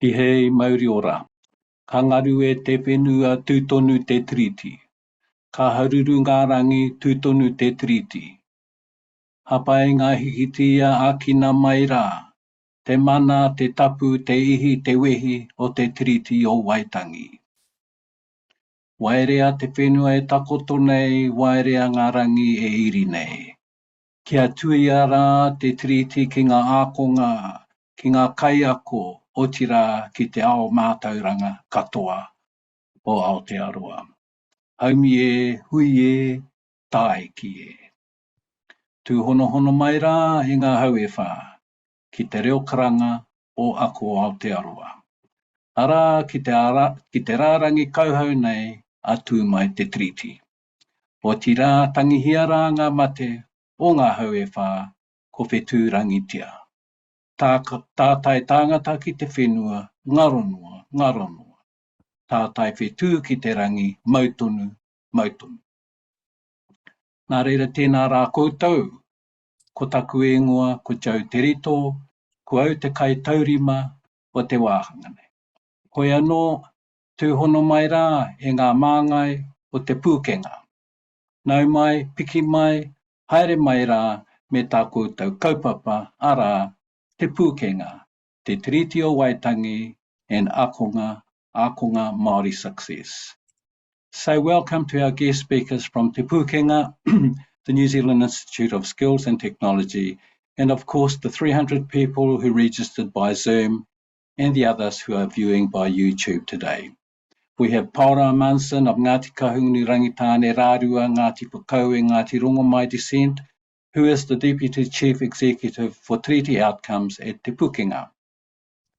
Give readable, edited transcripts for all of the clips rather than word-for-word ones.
Ihei Māori ora, ka ngaru e te whenua tūtonu te tiriti. Ka haruru ngā rangi tūtonu te tiriti. Hapai ngā hikitia ākina mai rā, te mana, te tapu, te ihi, te wehi o te tiriti o Waitangi. Wairea te whenua e takoto nei, wairea ngā rangi e iri nei. Kia tuia rā te tiriti ki ngā Ākonga, ki ngā Kaiako, o tira ki te ao Mātauranga katoa o Aotearoa. Haumi e, hui e, tae ki e. Tū hono mai rā e ngā hauewha, ki te reo karanga o Ako Aotearoa. Ara ki te rārangi kauhau nei a Tū Mai Te Tiriti. O tira tangihia rā ngā mate o ngā hauewha ko whetū rangitia. Tātai tāngata ki te whenua, ngaronua. Tātai whetū ki te rangi, mautonu. Nā reira tēnā rā koutou, ko taku e ngoa, ko jau te rito, ko au te kai taurima o te wāhanga nei. Hoi anō, tū hono mai rā e ngā māngai o te Pūkenga. Nau mai, piki mai, haere mai rā me tā koutou kaupapa ara te Pūkenga, te tiriti o Waitangi and Ākonga Māori success. So welcome to our guest speakers from Te Pūkenga, the New Zealand Institute of Skills and Technology, and of course the 300 people who registered by Zoom and the others who are viewing by YouTube today. We have Paora Ammunson of Ngāti Kahungunu, Rangitāne, Rārua, Ngāti Whakaue, Ngāti Rongomai descent, who is the Deputy Chief Executive for Treaty Outcomes at Te Pūkenga,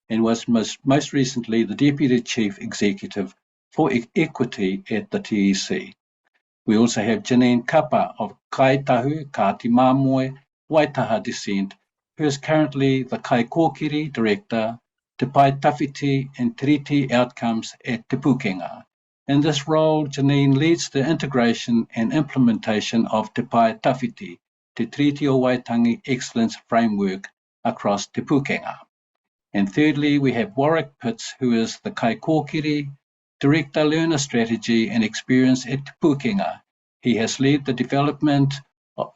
and was most recently the Deputy Chief Executive for Equity at the TEC. We also have Janine Kapa of Kaitahu, Kāti Māmoe, Waitaha descent, who is currently the Kaikōkiri Director, Te Pai Tawhiti and Treaty Outcomes at Te Pūkenga. In this role, Janine leads the integration and implementation of Te Pai Tawhiti, Te Treaty o Waitangi Excellence Framework across Te Pūkenga. And thirdly, we have Warwick Pitts, who is the Kaikōkiri Director, Learner Strategy and Experience at Te Pūkenga. He has led the development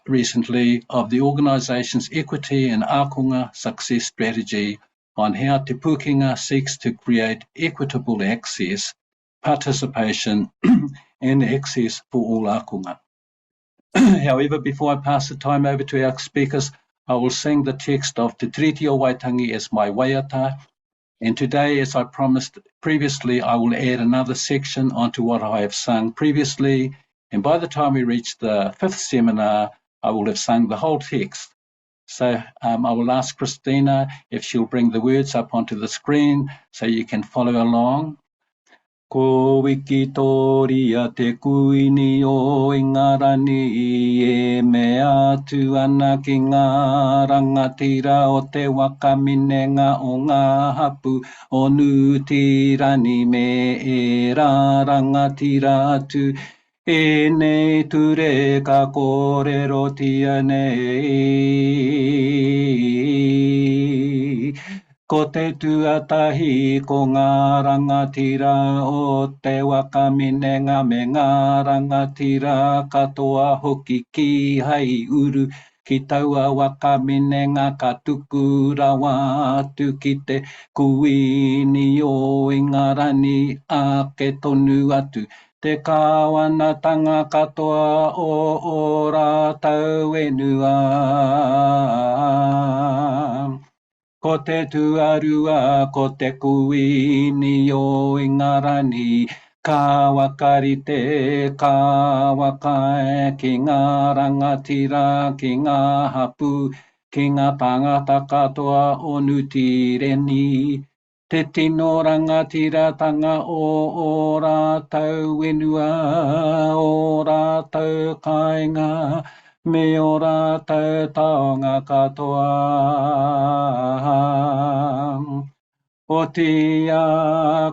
recently of the organisation's equity and Ākonga success strategy on how Te Pūkenga seeks to create equitable access, participation and access for all Ākonga. However, before I pass the time over to our speakers, I will sing the text of Te Tiriti o Waitangi as my waiata. And today, as I promised previously, I will add another section onto what I have sung previously. And by the time we reach the fifth seminar, I will have sung the whole text. So I will ask Christina if she'll bring the words up onto the screen so you can follow along. Ko wiki toria te kuini o ingarani e me atu ana ki ngā rangatira o te wakaminenga o ngā hapu o nutirani me e rā rangatira atu e nei ture ka kōrero tia nei. Ko te tuatahi ko ngā rangatira o te wakaminenga me ngā rangatira katoa hoki ki hei uru ki taua wakaminenga ka tuku rawa atu ki te kuini o ingarani a ke tonu atu. Te kāwanatanga katoa o rātau enua. Ko te tuarua, ko te kuini o ingarani, ka wakarite, ka wakae, ki ngā rangatira, ki ngā hapu, ki ngā tangata katoa o nutireni. Te tino rangatira tanga o rātau wenua, o rātau kainga, me o rātau taonga katoa. O tia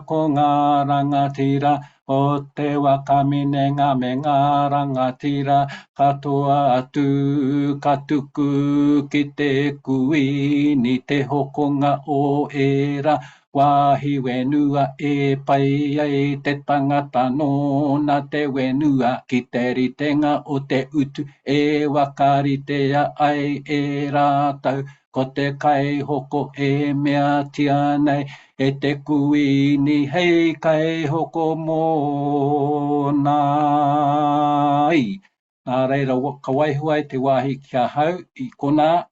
ko ngā rangatira, o te wakaminenga me ngā rangatira, katoa atu ka tuku ki te kuini te hokonga o era, Wāhi wenua e pai ai te tangata nōna te wenua ki te ritenga o te utu e wakaritea ai e rātau ko te kai hoko e mea tia nei e te kuini hei kai hoko mōnai. Nā reira ka waihua i te wāhi kia hau i kona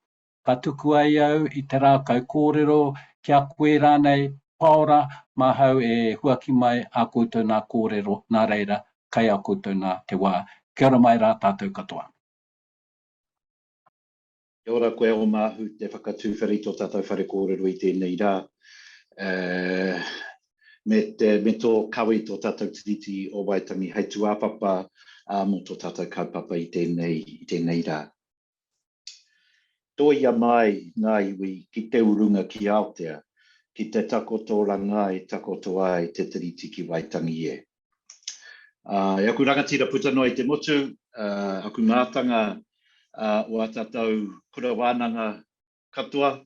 ka tuku ai au i te rākau kōrero kia koe rānei Paora mahau e huaki mai a koutou nā kōrero nā reira kai a koutou nā te wā. Kia ora mai rā tātou katoa. Kia ora koe o māhu te whakatūwhiri tō tātou whare kōrero i tēnei rā. Me tō kawi tō tātou tiriti o Waitangi hei tū āpapa mō tō tātou kaupapa i tēnei rā. Tuia mai ngā iwi ki te urunga ki Aotea, ki te takoto ranga e takoto ai te tiriti ki Waitangi e. E aku rangatira putano i te motu, aku ngātanga o a tātou kura wānanga katoa,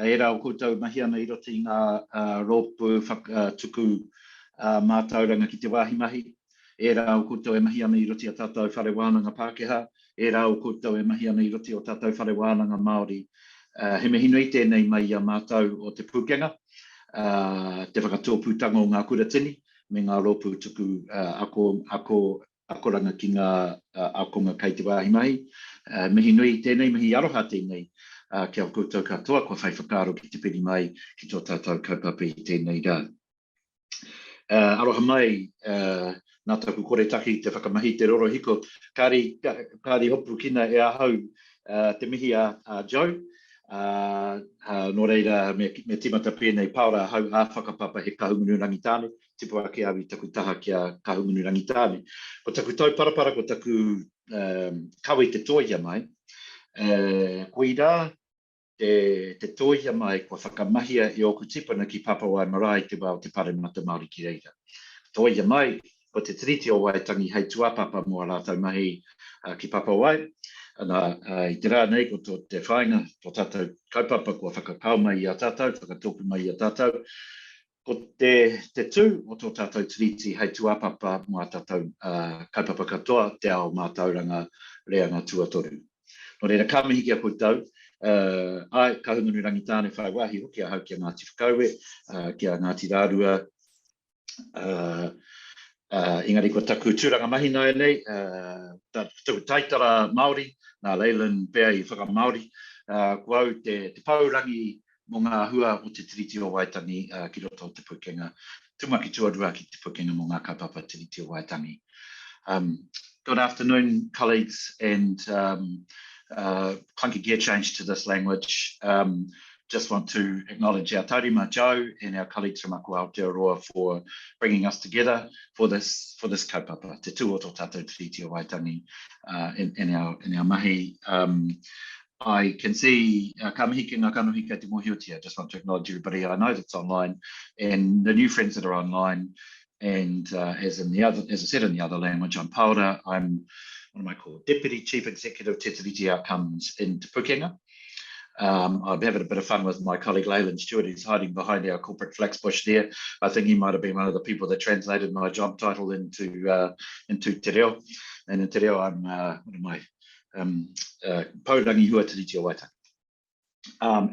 e rau koutou mahi ana i roti ngā rōpu tuku Mātauranga ki te wāhi mahi, e rau koutou e mahi ana i roti a tātou whare wānanga Pākehā, e rau koutou e mahi ana i roti o tātou whare wānanga Māori. He mihi nui tēnei mai a mātou o te Pūkenga, te whakatōpūtanga o ngā kuratini, me ngā rōpu tuku akoranga ki ngā Ākonga kei te wāhi mai. Mihi nui tēnei, mihi aroha tēnei, kia koutou katoa, kua whai whakaro ki te piri mai ki tō tātou kaupapa i tēnei rā. Aroha mai, nā taku kore taki te whakamahi te roro hiko, kāri hopu kina e ahau te mihi a Joe. Nō reira me timata pēnei Paora hau a whakapapa he Kahungunu Rangitāne, tipu ake awi taku taha kia Kahungunu Rangitāne. Ko taku tau parapara, ko taku kawi te Tuia mai, koe rā te Tuia mai kua whakamahia i oku tipana ki Papawai Marae te wao te Paremata Māori ki reira. Tuia mai, ko te tiriti o Waitangi hei tuapapa mua rātau mahi ki Papawai. I te rā nei, ko te whainga, tō tātou kaupapa kua whakakau mai i a tātou, whakatōpu mai i a tātou. Ko te tū o tō tātou tiriti hei tuapapa mua tātou kaupapa katoa, te ao Mātauranga reanga Tuatoru. Nō reira kāmihi kia koutou, ai Kahungunu Rangitāne whai wahi hoki a hau kia Ngāti Whakaue, kia Ngāti Rārua, engari ko taku tūranga mahi nai nei, taku taitara Māori, nā Leilan pēr i whakamaori, kua au te paurangi mō ngā hua o te tiriti o Waitangi ki roto o te Pūkenga, tūmaki tuarua ki te Pūkenga mō ngā kaupapa tiriti o Waitangi. Good afternoon, colleagues, and clunky gear change to this language. Just want to acknowledge our taurima Joe and our colleagues from Ako Aotearoa for bringing us together for this kaupapa, te tū o tō tātou tiriti o Waitangi in our mahi. I can see ka mihi ki ngā kanohi kei te mōhiotia. I just want to acknowledge everybody I know that's online and the new friends that are online. And as I said in the other language, I'm Paora. I'm what am I called? Deputy Chief Executive Te Tiriti Outcomes in Te Pūkenga. I'm having a bit of fun with my colleague Leyland Stewart, who's hiding behind our corporate flax bush there. I think he might have been one of the people that translated my job title into Te Reo. And in Te Reo, I'm Paurangi Hua Tiriti o Waitangi.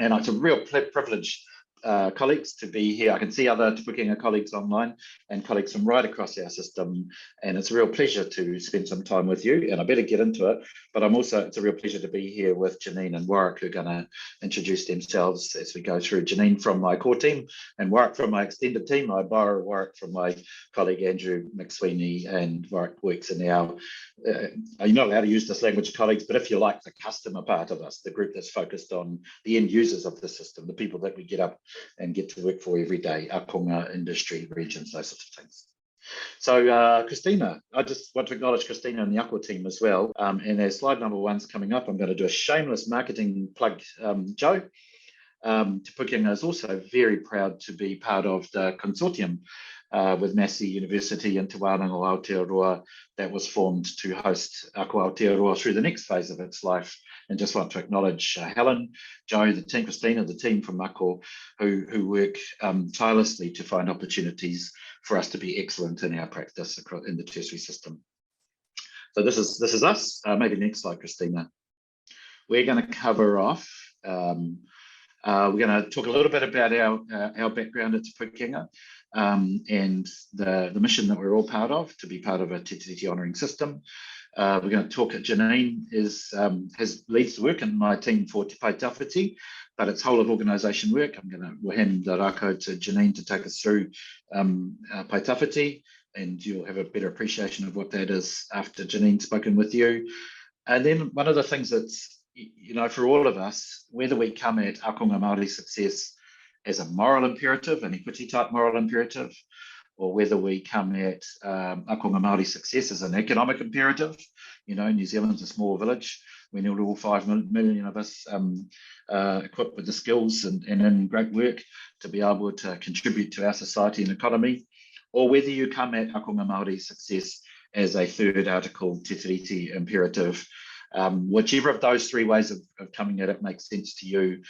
And it's a real privilege, colleagues, to be here. I can see other Te Pūkenga colleagues online and colleagues from right across our system, and it's a real pleasure to spend some time with you, and I better get into it, but it's a real pleasure to be here with Janine and Warwick, who are going to introduce themselves as we go through. Janine from my core team and Warwick from my extended team. I borrow Warwick from my colleague Andrew McSweeney, and Warwick works in our, you're not allowed to use this language, colleagues, but if you like, the customer part of us, the group that's focused on the end users of the system, the people that we get up and get to work for every day, Ākonga, industry, regions, those sorts of things. So Christina, I just want to acknowledge Christina and the Ako team as well. And as slide number 1's coming up, I'm going to do a shameless marketing plug, Joe. Te Pūkenga is also very proud to be part of the consortium with Massey University and Ako Aotearoa that was formed to host Ako Aotearoa through the next phase of its life And just want to acknowledge Helen, Joe, the team, Christina, the team from Ako, who work tirelessly to find opportunities for us to be excellent in our practice in the tertiary system. So this is us. Maybe next slide, Christina. We're going to cover off. We're going to talk a little bit about our background at Te Pūkenga and the mission that we're all part of, to be part of a Te Tiriti honouring system. We're going to talk. Janine leads the work in my team for Te Pai Tawhiti, but it's whole of organisation work. We'll hand the rako to Janine to take us through Pai Tawhiti, and you'll have a better appreciation of what that is after Janine's spoken with you. And then one of the things that's, for all of us, whether we come at Ākonga Māori success as a moral imperative, an equity type moral imperative, or whether we come at Ākonga Māori success as an economic imperative. New Zealand's a small village. We need all 5 million of us equipped with the skills and in great work to be able to contribute to our society and economy, or whether you come at Ākonga Māori success as a third article Te Tiriti imperative. Whichever of those three ways of coming at it makes sense to you,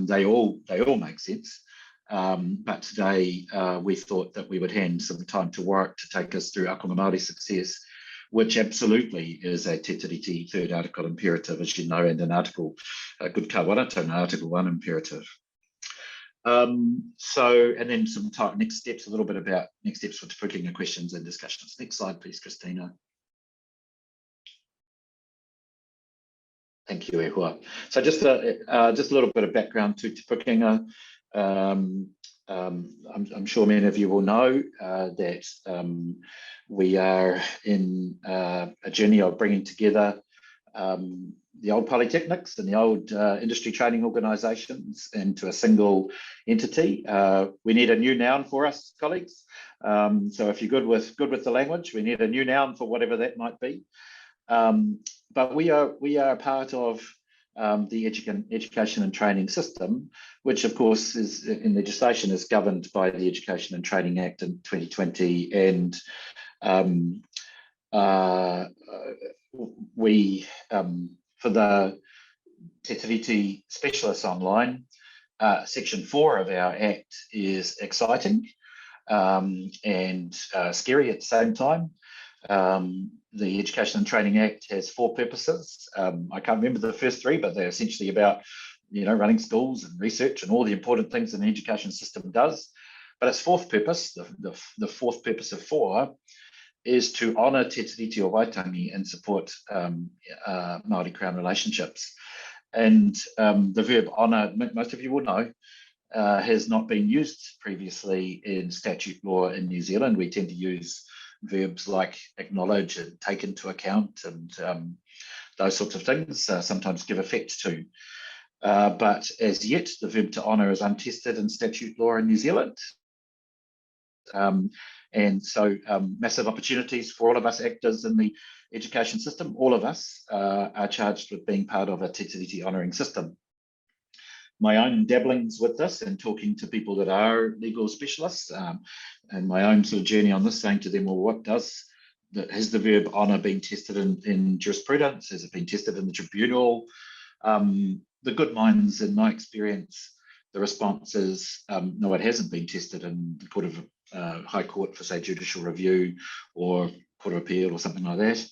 they all make sense. But today we thought that we would hand some time to work to take us through Ākonga Māori success, which absolutely is a Te Tiriti third article imperative, as you know, and an article, a good kawarata, an article 1 imperative. And then some next steps, a little bit about next steps for Te Pūkenga questions and discussions. Next slide, please, Christina. Thank you, Ehua. So just a little bit of background to Te Pūkenga. I'm sure many of you will know that we are in a journey of bringing together the old polytechnics and the old industry training organisations into a single entity. We need a new noun for us, colleagues. So if you're good with the language, we need a new noun for whatever that might be. But we are part of the education and training system, which of course is in legislation is governed by the Education and Training Act in 2020, and we for the Te Tiriti specialists online, section 4 of our act is exciting and scary at the same time. The Education and Training Act has 4 purposes. I can't remember the first 3, but they're essentially about, running schools and research and all the important things an education system does. But its 4th purpose, the 4th purpose of 4, is to honour Te Tiriti o Waitangi and support Māori Crown relationships. And the verb honour, most of you will know, has not been used previously in statute law in New Zealand. We tend to use verbs like acknowledge and take into account and those sorts of things, sometimes give effect to. But as yet, the verb to honour is untested in statute law in New Zealand. And so massive opportunities for all of us actors in the education system. All of us are charged with being part of a Te Tiriti honouring system. My own dabblings with this and talking to people that are legal specialists, and my own sort of journey on this, saying to them, well, what has the verb honour been tested in jurisprudence? Has it been tested in the tribunal? The good minds, in my experience, the response is, no, it hasn't been tested in the Court of High Court for, say, judicial review or Court of Appeal or something like that.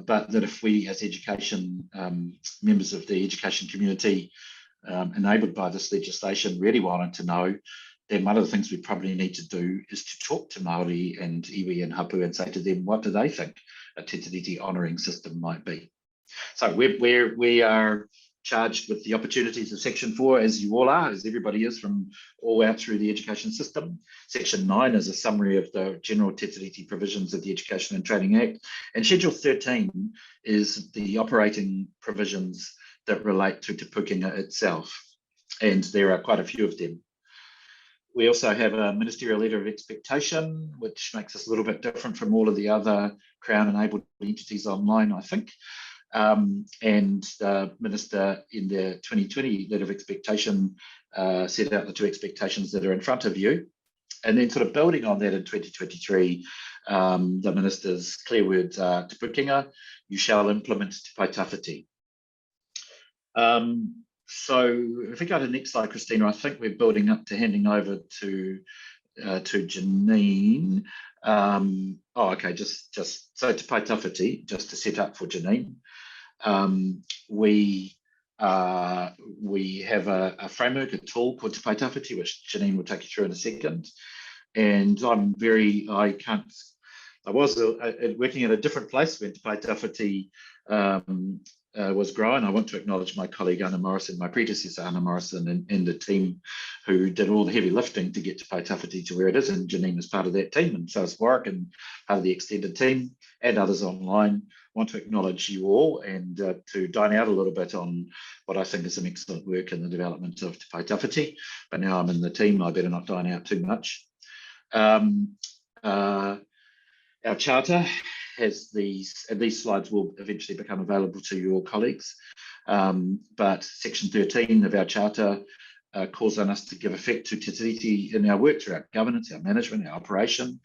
But that if we, as education members of the education community, enabled by this legislation, really wanted to know, then one of the things we probably need to do is to talk to Māori and iwi and hapu and say to them, what do they think a Te Tiriti honouring system might be? So we are charged with the opportunities of Section 4, as you all are, as everybody is from all out through the education system. Section 9 is a summary of the general Te Tiriti provisions of the Education and Training Act. And Schedule 13 is the operating provisions that relate to Te Pūkenga itself. And there are quite a few of them. We also have a ministerial letter of expectation, which makes us a little bit different from all of the other Crown-enabled entities online, I think. And the Minister in the 2020 letter of expectation set out the 2 expectations that are in front of you. And then sort of building on that in 2023, the Minister's clear words are, Te Pūkenga, you shall implement Te Pai Tawhiti. So if we go to the next slide, Christina, I think we're building up to handing over to Janine. Okay, just so Te Pai Tawhiti, just to set up for Janine. We have a framework, a tool called Te Pai Tawhiti, which Janine will take you through in a second. And I was working at a different place when Te Pai Tawhiti was growing. I want to acknowledge my colleague Anna Morrison, my predecessor Anna Morrison, and the team who did all the heavy lifting to get Te Pai Tawhiti to where it is, and Janine was part of that team, and so is Warwick and part of the extended team and others online. I want to acknowledge you all and to dine out a little bit on what I think is some excellent work in the development of Te Pai Tawhiti, but now I'm in the team, I better not dine out too much. Our charter has these, and these slides will eventually become available to your colleagues, but section 13 of our charter calls on us to give effect to Te Tiriti in our work through our governance, our management, our operations,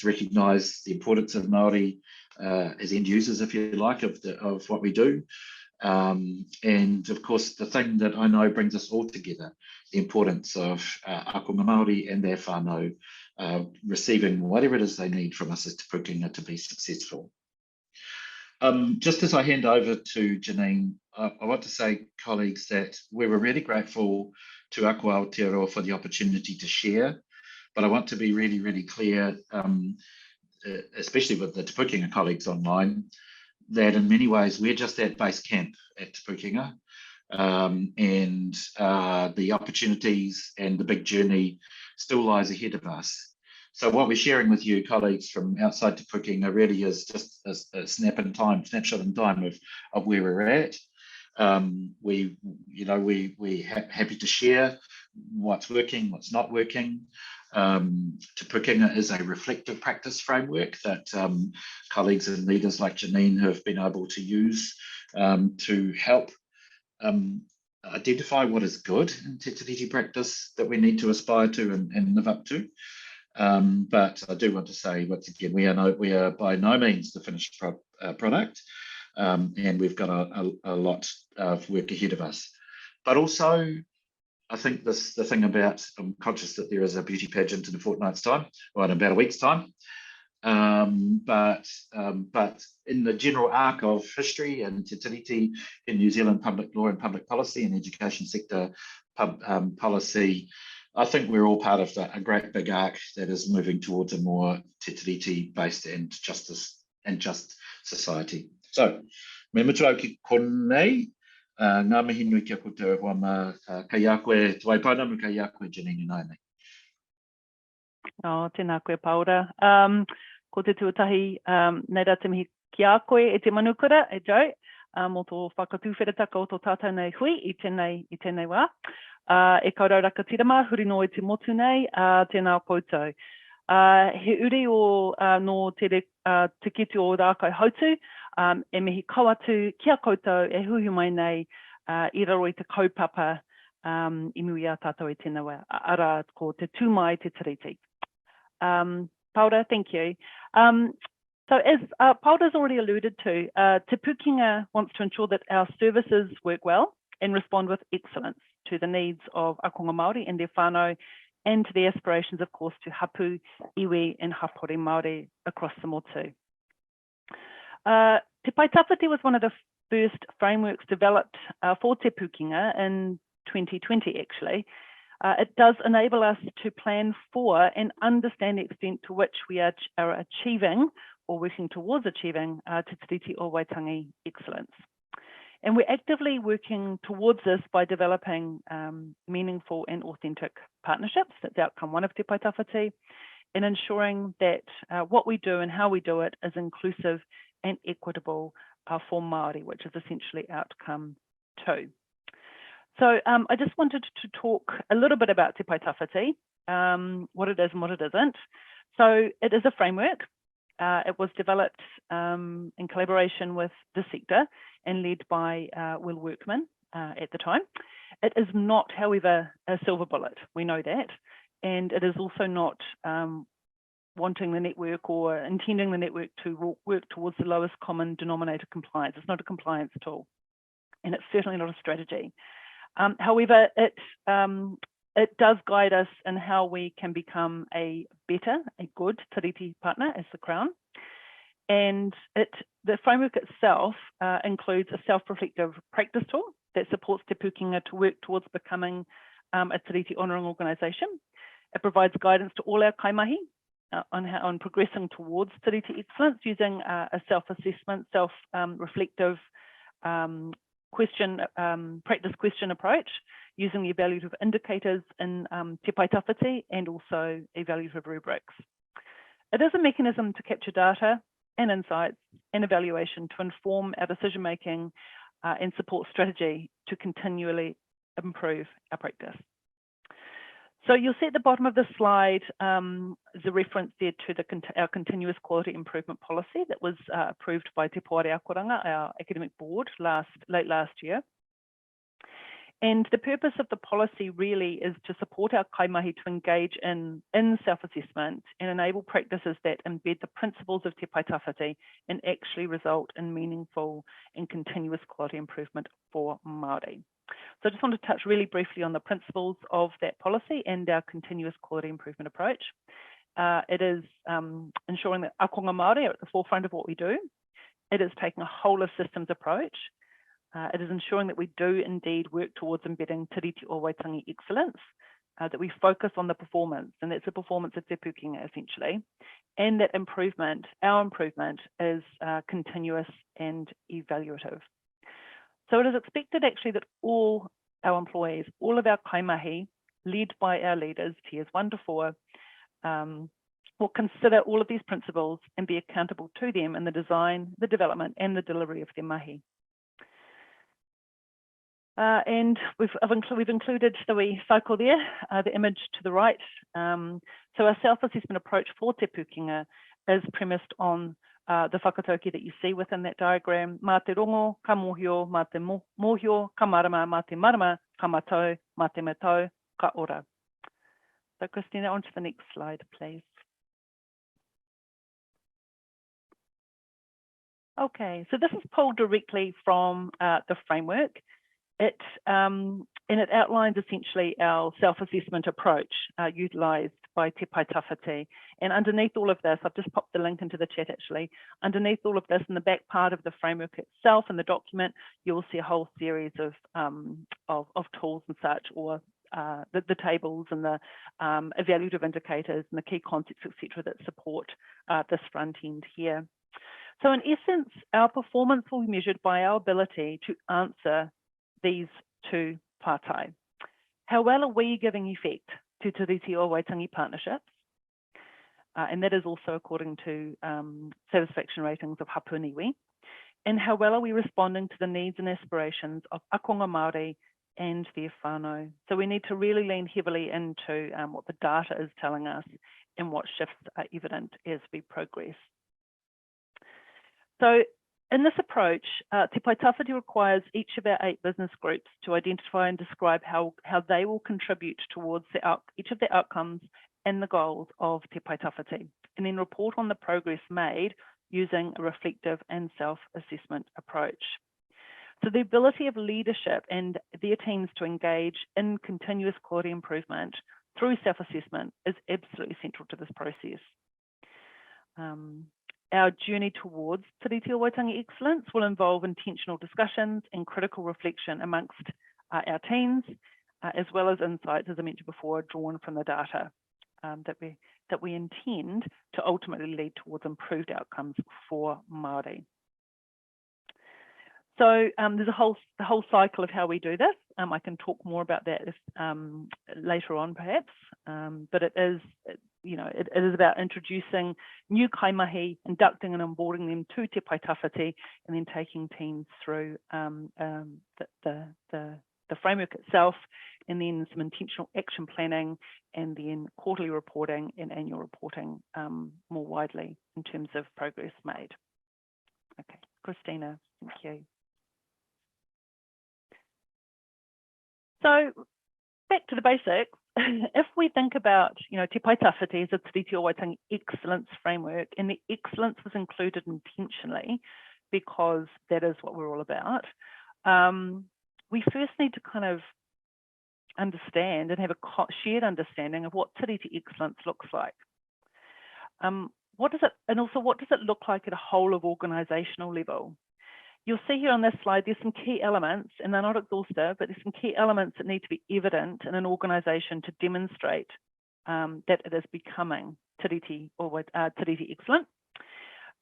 recognise the importance of Māori as end users, if you like, of what we do. And of course, the thing that I know brings us all together, the importance of Ākonga Māori and their whānau receiving whatever it is they need from us as Te Pūkenga to be successful. Just as I hand over to Janine, I want to say, colleagues, that we were really grateful to Ako Aotearoa for the opportunity to share, but I want to be really, really clear, especially with the Te Pūkenga colleagues online, that in many ways we're just at base camp at Te Pūkenga, and the opportunities and the big journey still lies ahead of us. So what we're sharing with you, colleagues from outside Te Pūkenga, really is just a snapshot in time of where we're at. We're happy to share what's working, what's not working. Te Pūkenga is a reflective practice framework that colleagues and leaders like Janine have been able to use to help identify what is good in Te Tiriti practice that we need to aspire to and live up to. But I do want to say, once again, we are by no means the finished product, and we've got a lot of work ahead of us. But also, I think the thing about, I'm conscious that there is a beauty pageant in a fortnight's time, or in about a week's time. But in the general arc of history and Te Tiriti in New Zealand public law and public policy and education sector policy, I think we're all part of a great big arc that is moving towards a more Te Tiriti based and just society. So, me mutua ki konei, ngā mihi nui kia koutou wa ma Kaiako e Tuaipana mu Kaiako e Janine Naine. Tēnā koe Paora. Ko te tuatahi, nei rā te mihi ki a koe e te manukura, e Joe, mō tō whakatūwhirataka o tō tātou nei hui i tēnei wā. E kaurau raka tirama, huri no e te motu nei, tēnā koutou. He uri o no te kiti o rākau hautu, e mihi kauatu kia koutou e huhi mai nei i raro i te kaupapa i nui a tātou i tēnā wā. Ara ko te Tū Mai Te Tiriti. Paora, thank you. So as Paora's already alluded to, Te Pūkenga wants to ensure that our services work well and respond with excellence to the needs of Ākonga Māori and their whānau, and to the aspirations, of course, to hapu, iwi and hapori Māori across the motu. Te Pai Tawhiti was one of the first frameworks developed for Te Pūkenga in 2020, actually. It does enable us to plan for and understand the extent to which we are achieving or working towards achieving Te Tiriti o Waitangi excellence. And we're actively working towards this by developing meaningful and authentic partnerships. That's outcome one of Te Pai Tawhiti, and ensuring that what we do and how we do it is inclusive and equitable for Māori, which is essentially outcome 2. So I just wanted to talk a little bit about Te Pai Tawhiti, what it is and what it isn't. So it is a framework. It was developed in collaboration with the sector and led by Will Workman at the time. It is not, however, a silver bullet. We know that. And it is also not wanting the network or intending the network to work towards the lowest common denominator compliance. It's not a compliance tool. and it's certainly not a strategy. However, it does guide us in how we can become a good tiriti partner as the Crown. And the framework itself includes a self-reflective practice tool that supports Te Pūkenga to work towards becoming a tiriti honouring organisation. It provides guidance to all our kaimahi on progressing towards tiriti excellence using a self-assessment, self-reflective practice question approach, using the evaluative indicators in Te Pai Tawhiti and also evaluative rubrics. It is a mechanism to capture data and insights and evaluation to inform our decision making and support strategy to continually improve our practice. So you'll see at the bottom of the slide the reference there to our continuous quality improvement policy that was approved by Te Paora Ākonga, our academic board, late last year. And the purpose of the policy really is to support our kaimahi to engage in self-assessment and enable practices that embed the principles of Te Pai Tawhiti and actually result in meaningful and continuous quality improvement for Māori. So I just want to touch really briefly on the principles of that policy and our continuous quality improvement approach. It is ensuring that Ākonga Māori are at the forefront of what we do. It is taking a whole of systems approach. It is ensuring that we do indeed work towards embedding tiriti o Waitangi excellence, that we focus on the performance, and that's the performance of Te Pūkenga essentially, and that our improvement is continuous and evaluative. So it is expected actually that all our employees, all of our kaimahi, led by our leaders, tiers 1 to 4, will consider all of these principles and be accountable to them in the design, the development, and the delivery of their mahi. And we've included the wee cycle there, the image to the right. So our self-assessment approach for Te Pūkenga is premised on the whakatauki that you see within that diagram. Mā te rongo, ka mōhio, mā te mōhio, ka marama, mā te marama, ka mātou, mā te mātou, ka ora. So Christina, on to the next slide, please. Okay, so this is pulled directly from the framework. It outlines essentially our self-assessment approach utilised by Te Pai Tawhiti. And underneath all of this, I've just popped the link into the chat actually. Underneath all of this, in the back part of the framework itself and the document, you'll see a whole series of tools and such, or the tables and the evaluative indicators and the key concepts, etc., that support this front end here. So in essence, our performance will be measured by our ability to answer these two pātai. How well are we giving effect to tiriti o Waitangi partnerships? And that is also according to satisfaction ratings of hapu and iwi. And how well are we responding to the needs and aspirations of Ākonga Māori and their whānau? So we need to really lean heavily into what the data is telling us and what shifts are evident as we progress. So in this approach, Te Pai Tawhiti requires each of our 8 business groups to identify and describe how they will contribute towards each of the outcomes and the goals of Te Pai Tawhiti, and then report on the progress made using a reflective and self-assessment approach. So the ability of leadership and their teams to engage in continuous quality improvement through self-assessment is absolutely central to this process. Our journey towards tiriti o Waitangi excellence will involve intentional discussions and critical reflection amongst our teams, as well as insights, as I mentioned before, drawn from the data that we intend to ultimately lead towards improved outcomes for Māori. So there's the whole cycle of how we do this. I can talk more about that later on, perhaps, but it is about introducing new kaimahi, inducting and onboarding them to Te Pai Tawhiti, and then taking teams through the framework itself, and then some intentional action planning, and then quarterly reporting and annual reporting more widely in terms of progress made. Okay, Christina, thank you. So back to the basics. If we think about, Te Pai Tawhiti as a tiriti o Waitangi excellence framework, and the excellence was included intentionally because that is what we're all about. we first need to kind of understand and have a shared understanding of what tiriti excellence looks like. What does it look like at a whole of organisational level? You'll see here on this slide, there's some key elements, and they're not exhaustive, but there's some key elements that need to be evident in an organisation to demonstrate that it is becoming tiriti or tiriti excellent.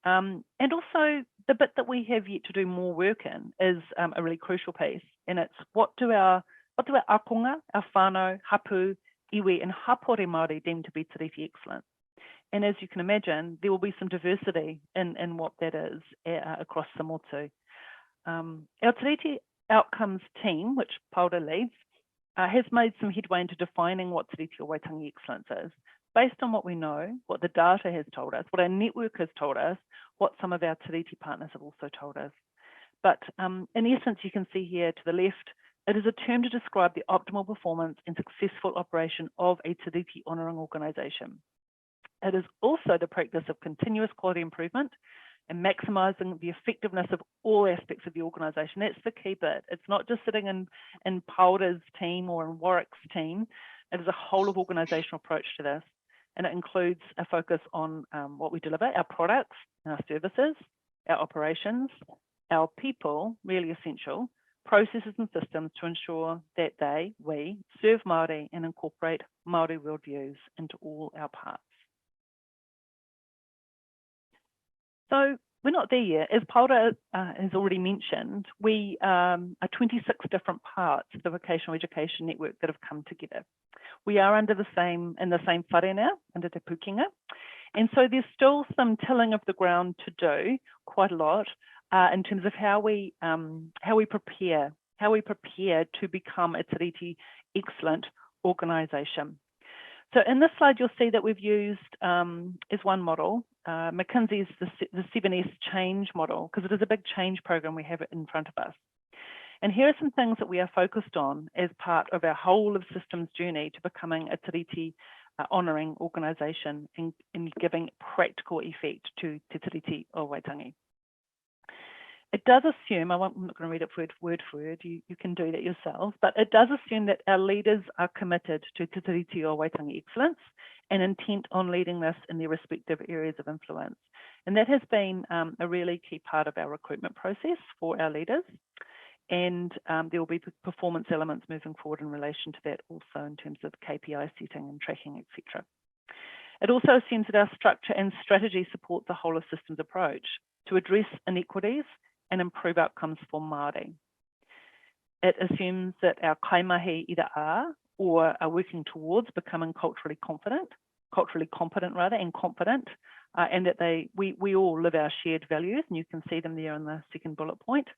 And also the bit that we have yet to do more work in is a really crucial piece, and it's what do our Ākonga, our whānau, hapu, iwi, and hapore Māori deem to be tiriti excellent. And as you can imagine, there will be some diversity in what that is across the motu. Our tiriti outcomes team, which Paora leads, has made some headway into defining what tiriti or Waitangi excellence is, based on what we know, what the data has told us, what our network has told us, what some of our tiriti partners have also told us. But in essence, you can see here to the left, it is a term to describe the optimal performance and successful operation of a tiriti honouring organisation. It is also the practice of continuous quality improvement and maximising the effectiveness of all aspects of the organisation. That's the key bit. It's not just sitting in Paora's team or in Warwick's team. It is a whole of organisational approach to this. And it includes a focus on what we deliver, our products, our services, our operations, our people, really essential, processes and systems to ensure that we serve Māori and incorporate Māori worldviews into all our parts. So we're not there yet. As Paora has already mentioned, we are 26 different parts of the vocational education network that have come together. We are in the same whare now, under Te Pūkenga. And so there's still some tilling of the ground to do, quite a lot, in terms of how we prepare to become a tiriti excellent organisation. So in this slide, you'll see that we've used as one model, McKinsey's the 7S change model, because it is a big change program we have in front of us. And here are some things that we are focused on as part of our whole of systems journey to becoming a tiriti honouring organisation and giving practical effect to Te Tiriti o Waitangi. It does assume, I'm not going to read it word for word, you can do that yourself, but it does assume that our leaders are committed to Te Tiriti o Waitangi excellence and intent on leading this in their respective areas of influence. And that has been a really key part of our recruitment process for our leaders. And there will be performance elements moving forward in relation to that also in terms of KPI setting and tracking, etc. It also assumes that our structure and strategy support the whole of systems approach to address inequities and improve outcomes for Māori. It assumes that our kaimahi either are or are working towards becoming culturally competent, and confident, and that we all live our shared values, and you can see them there in the second bullet point.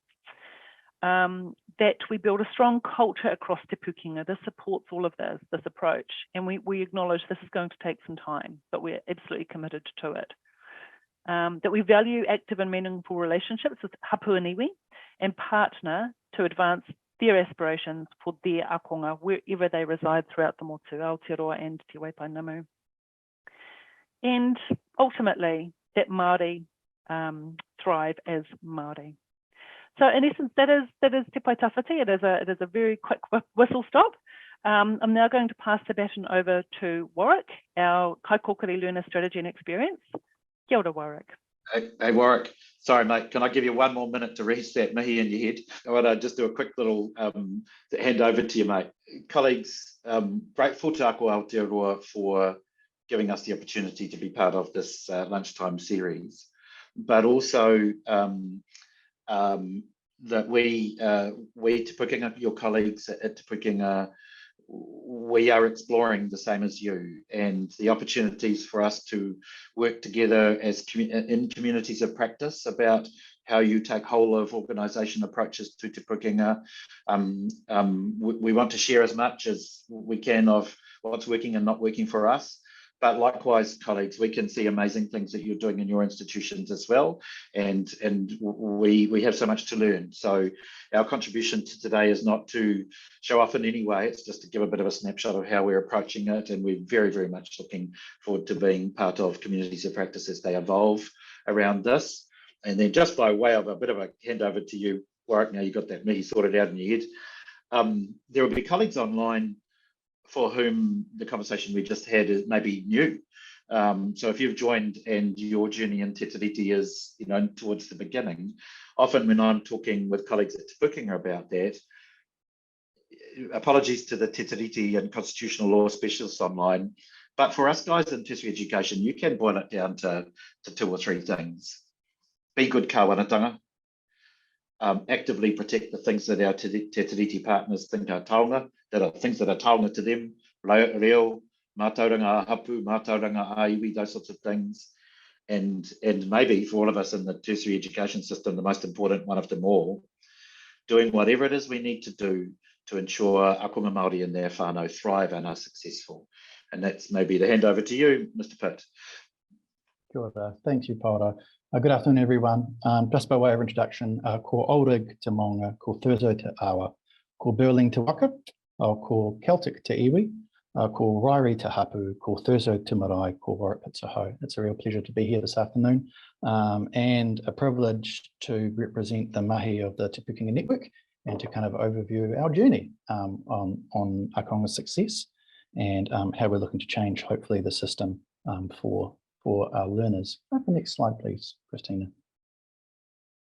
That we build a strong culture across Te Pūkenga. This supports all of this approach, and we acknowledge this is going to take some time, but we're absolutely committed to it. That we value active and meaningful relationships with hapu and iwi and partner to advance their aspirations for their Ākonga wherever they reside throughout the motu, Aotearoa and Te Waipai Namu. And ultimately, that Māori thrive as Māori. So in essence, that is Te Pai Tawhiti. It is a very quick whistle stop. I'm now going to pass the baton over to Warwick, our Kaikokiri learner strategy and experience. Kia ora, Warwick. Hey, Warwick. Sorry, mate. Can I give you 1 more minute to reset mihi in your head? I want to just do a quick little hand over to you, mate. Colleagues, grateful to Ako Aotearoa for giving us the opportunity to be part of this lunchtime series, but also that we Te Pūkenga, your colleagues at Te Pūkenga, we are exploring the same as you, and the opportunities for us to work together as in communities of practice about how you take whole of organisation approaches to Te Pūkenga. We want to share as much as we can of what's working and not working for us. But likewise, colleagues, we can see amazing things that you're doing in your institutions as well, and we have so much to learn. So our contribution to today is not to show off in any way, it's just to give a bit of a snapshot of how we're approaching it, and we're very, very much looking forward to being part of communities of practice as they evolve around this. And then just by way of a bit of a handover to you, Warwick, now you've got that mihi sorted out in your head. There will be colleagues online for whom the conversation we just had is maybe new. So if you've joined and your journey in Te Tiriti is, towards the beginning, often when I'm talking with colleagues at Pūkenga about that, apologies to the Te Tiriti and constitutional law specialists online, but for us guys in tertiary education, you can boil it down to 2 or 3 things. Be good kāwanatanga. Actively protect the things that our Te Tiriti partners think are taonga, that are things that are taonga to them, reo, Mātauranga, a-hapu, Mātauranga, ā-iwi, those sorts of things. And maybe for all of us in the tertiary education system, the most important one of them all, doing whatever it is we need to do to ensure Ākonga Māori and their whānau thrive and are successful. And that's maybe the handover to you, Mr. Pitt. Kia ora. Thank you, Paora. Good afternoon, everyone. Just by way of introduction, ko Aurig te Maunga, ko Thursday te Awa, ko Burling te Waka, ko Celtic te iwi, ko Rairi te hapu, ko Thursday te marae, ko Warwick te ho. It's a real pleasure to be here this afternoon and a privilege to represent the mahi of the Te Pūkenga Network and to kind of overview our journey on Ākonga's success and how we're looking to change, hopefully, the system for our learners. Go to the next slide, please, Christina.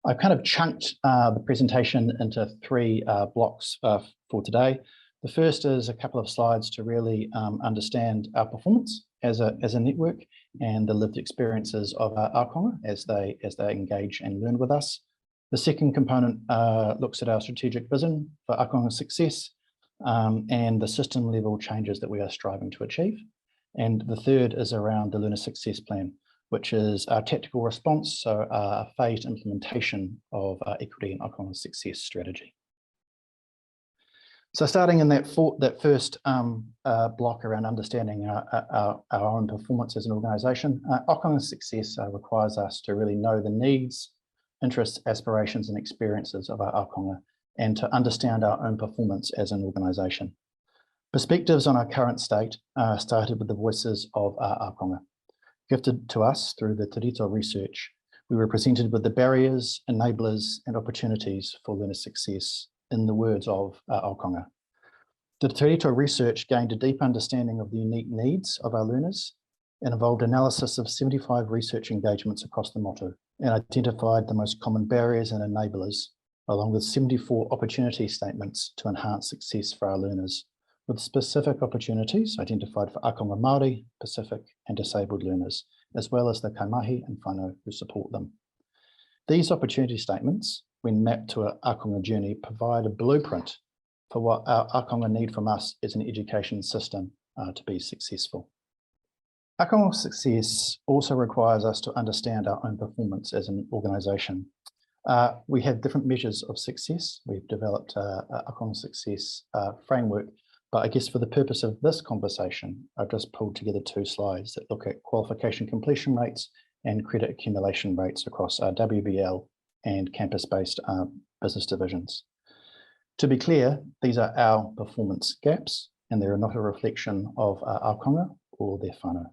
I've kind of chunked the presentation into 3 blocks for today. The first is a couple of slides to really understand our performance as a network and the lived experiences of our Ākonga as they engage and learn with us. The second component looks at our strategic vision for Ākonga's success and the system level changes that we are striving to achieve. And the third is around the learner success plan, which is our tactical response, so a phased implementation of our equity and Ākonga's success strategy. So starting in that first block around understanding our own performance as an organisation, Ākonga's success requires us to really know the needs, interests, aspirations and experiences of our Ākonga and to understand our own performance as an organisation. Perspectives on our current state started with the voices of our Ākonga. Gifted to us through the Te Rito research, we were presented with the barriers, enablers and opportunities for learner success in the words of our Ākonga. The Te Rito research gained a deep understanding of the unique needs of our learners and involved analysis of 75 research engagements across the motu and identified the most common barriers and enablers, along with 74 opportunity statements to enhance success for our learners, with specific opportunities identified for Ākonga Māori, Pacific and disabled learners, as well as the kaimahi and whānau who support them. These opportunity statements, when mapped to our Ākonga journey, provide a blueprint for what our Ākonga need from us as an education system to be successful. Ākonga success also requires us to understand our own performance as an organisation. We have different measures of success. We've developed a Ākonga success framework, but I guess for the purpose of this conversation, I've just pulled together 2 slides that look at qualification completion rates and credit accumulation rates across our WBL and campus-based business divisions. To be clear, these are our performance gaps and they are not a reflection of Ākonga or their whānau.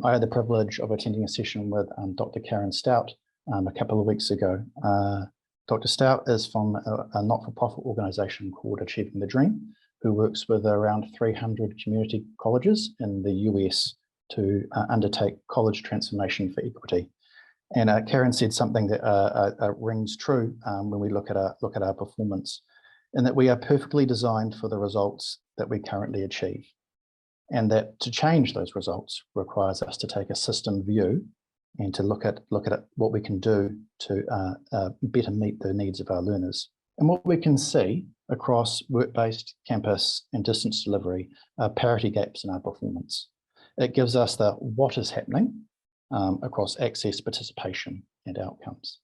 I had the privilege of attending a session with Dr. Karen Stout a couple of weeks ago. Dr. Stout is from a not-for-profit organisation called Achieving the Dream, who works with around 300 community colleges in the US to undertake college transformation for equity. And Karen said something that rings true when we look at our performance, and that we are perfectly designed for the results that we currently achieve. And that to change those results requires us to take a system view and to look at what we can do to better meet the needs of our learners. And what we can see across work-based, campus and distance delivery are parity gaps in our performance. It gives us the what is happening across access, participation and outcomes.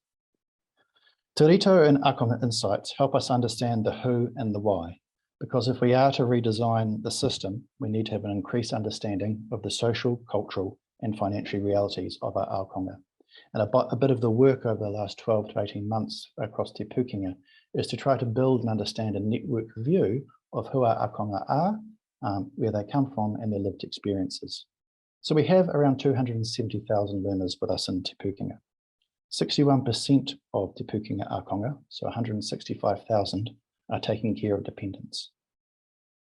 Te Rito and Ākonga insights help us understand the who and the why, because if we are to redesign the system, we need to have an increased understanding of the social, cultural and financial realities of our Ākonga. And a bit of the work over the last 12 to 18 months across Te Pūkenga is to try to build and understand a network view of who our Ākonga are, where they come from and their lived experiences. So we have around 270,000 learners with us in Te Pūkenga. 61% of Te Pūkenga Ākonga, so 165,000, are taking care of dependents.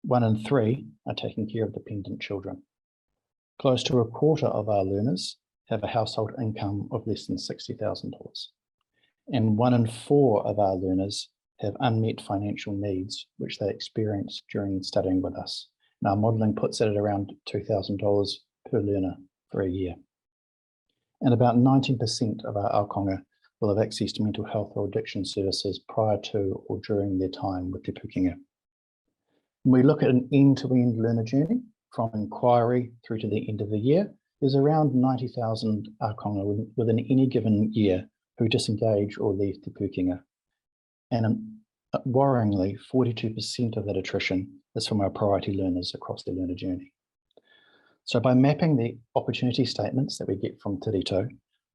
1 in 3 are taking care of dependent children. Close to a quarter of our learners have a household income of less than $60,000. And 1 in 4 of our learners have unmet financial needs, which they experience during studying with us. And our modelling puts it at around $2,000 per learner for a year. And about 19% of our Ākonga will have access to mental health or addiction services prior to or during their time with Te Pūkenga. When we look at an end-to-end learner journey, from inquiry through to the end of the year, there's around 90,000 Ākonga within any given year who disengage or leave Te Pūkenga. And worryingly, 42% of that attrition is from our priority learners across their learner journey. So by mapping the opportunity statements that we get from Tirito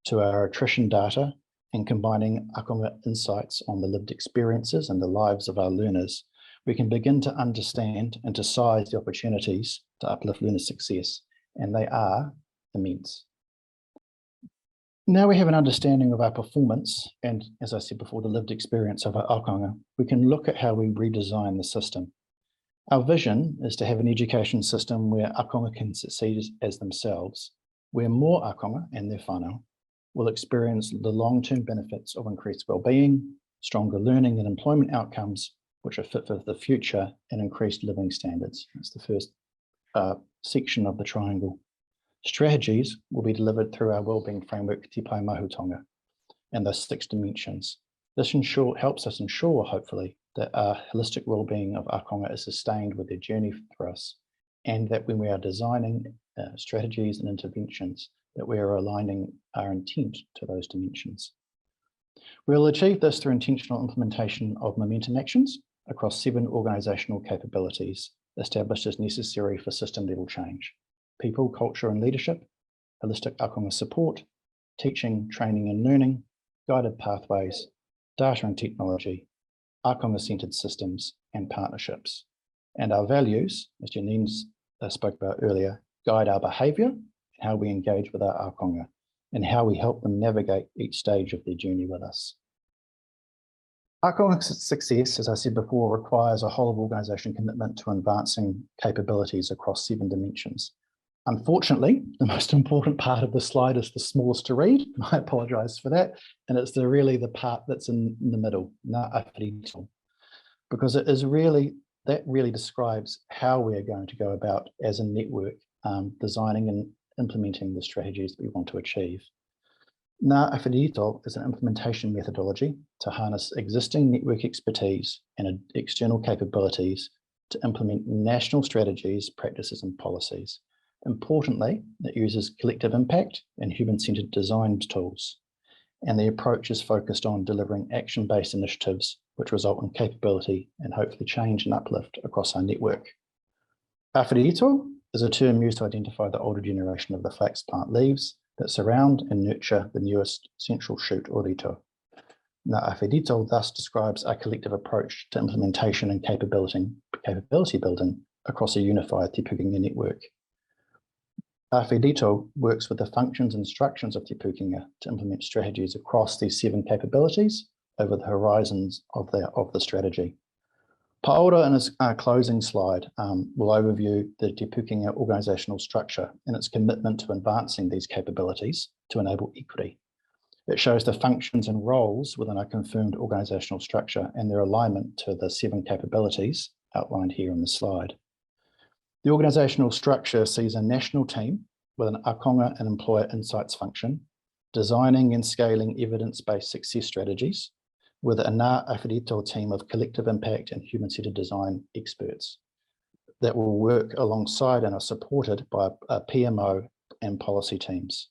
to our attrition data and combining Ākonga insights on the lived experiences and the lives of our learners, we can begin to understand and to size the opportunities to uplift learner success, and they are immense. Now we have an understanding of our performance and, as I said before, the lived experience of our Ākonga, we can look at how we redesign the system. Our vision is to have an education system where Ākonga can succeed as themselves, where more Ākonga and their whānau will experience the long-term benefits of increased well-being, stronger learning and employment outcomes, which are fit for the future, and increased living standards. That's the first section of the triangle. Strategies will be delivered through our wellbeing framework, Te Pai Mahutonga, and the 6 dimensions. This helps us ensure, hopefully, that our holistic well-being of Ākonga is sustained with their journey for us, and that when we are designing strategies and interventions, that we are aligning our intent to those dimensions. We'll achieve this through intentional implementation of momentum actions across 7 organisational capabilities established as necessary for system-level change: people, culture and leadership, holistic Ākonga support, teaching, training and learning, guided pathways, data and technology, Ākonga-centred systems and partnerships. And our values, as Janine spoke about earlier, guide our behaviour and how we engage with our Ākonga and how we help them navigate each stage of their journey with us. Ākonga success, as I said before, requires a whole of organisation commitment to advancing capabilities across 7 dimensions. Unfortunately, the most important part of the slide is the smallest to read. I apologise for that. And it's really the part that's in the middle, because it is really, that really describes how we are going to go about as a network designing and implementing the strategies that we want to achieve. Ngā Awhirito is an implementation methodology to harness existing network expertise and external capabilities to implement national strategies, practices and policies. Importantly, it uses collective impact and human-centered design tools, and the approach is focused on delivering action-based initiatives which result in capability and hopefully change and uplift across our network. Awhirito is a term used to identify the older generation of the flax plant leaves that surround and nurture the newest central shoot or rito. Ngā Awhirito thus describes a collective approach to implementation and capability building across a unified Te Pūkenga network. Awhirito works with the functions and instructions of Te Pūkenga to implement strategies across these 7 capabilities over the horizons of the strategy. Paora, in his closing slide, will overview the Te Pūkenga organisational structure and its commitment to advancing these capabilities to enable equity. It shows the functions and roles within a confirmed organisational structure and their alignment to the 7 capabilities outlined here on the slide. The organisational structure sees a national team with an Ākonga and employer insights function, designing and scaling evidence-based success strategies, with a Ngā Awhirito team of collective impact and human-centered design experts that will work alongside and are supported by PMO and policy teams.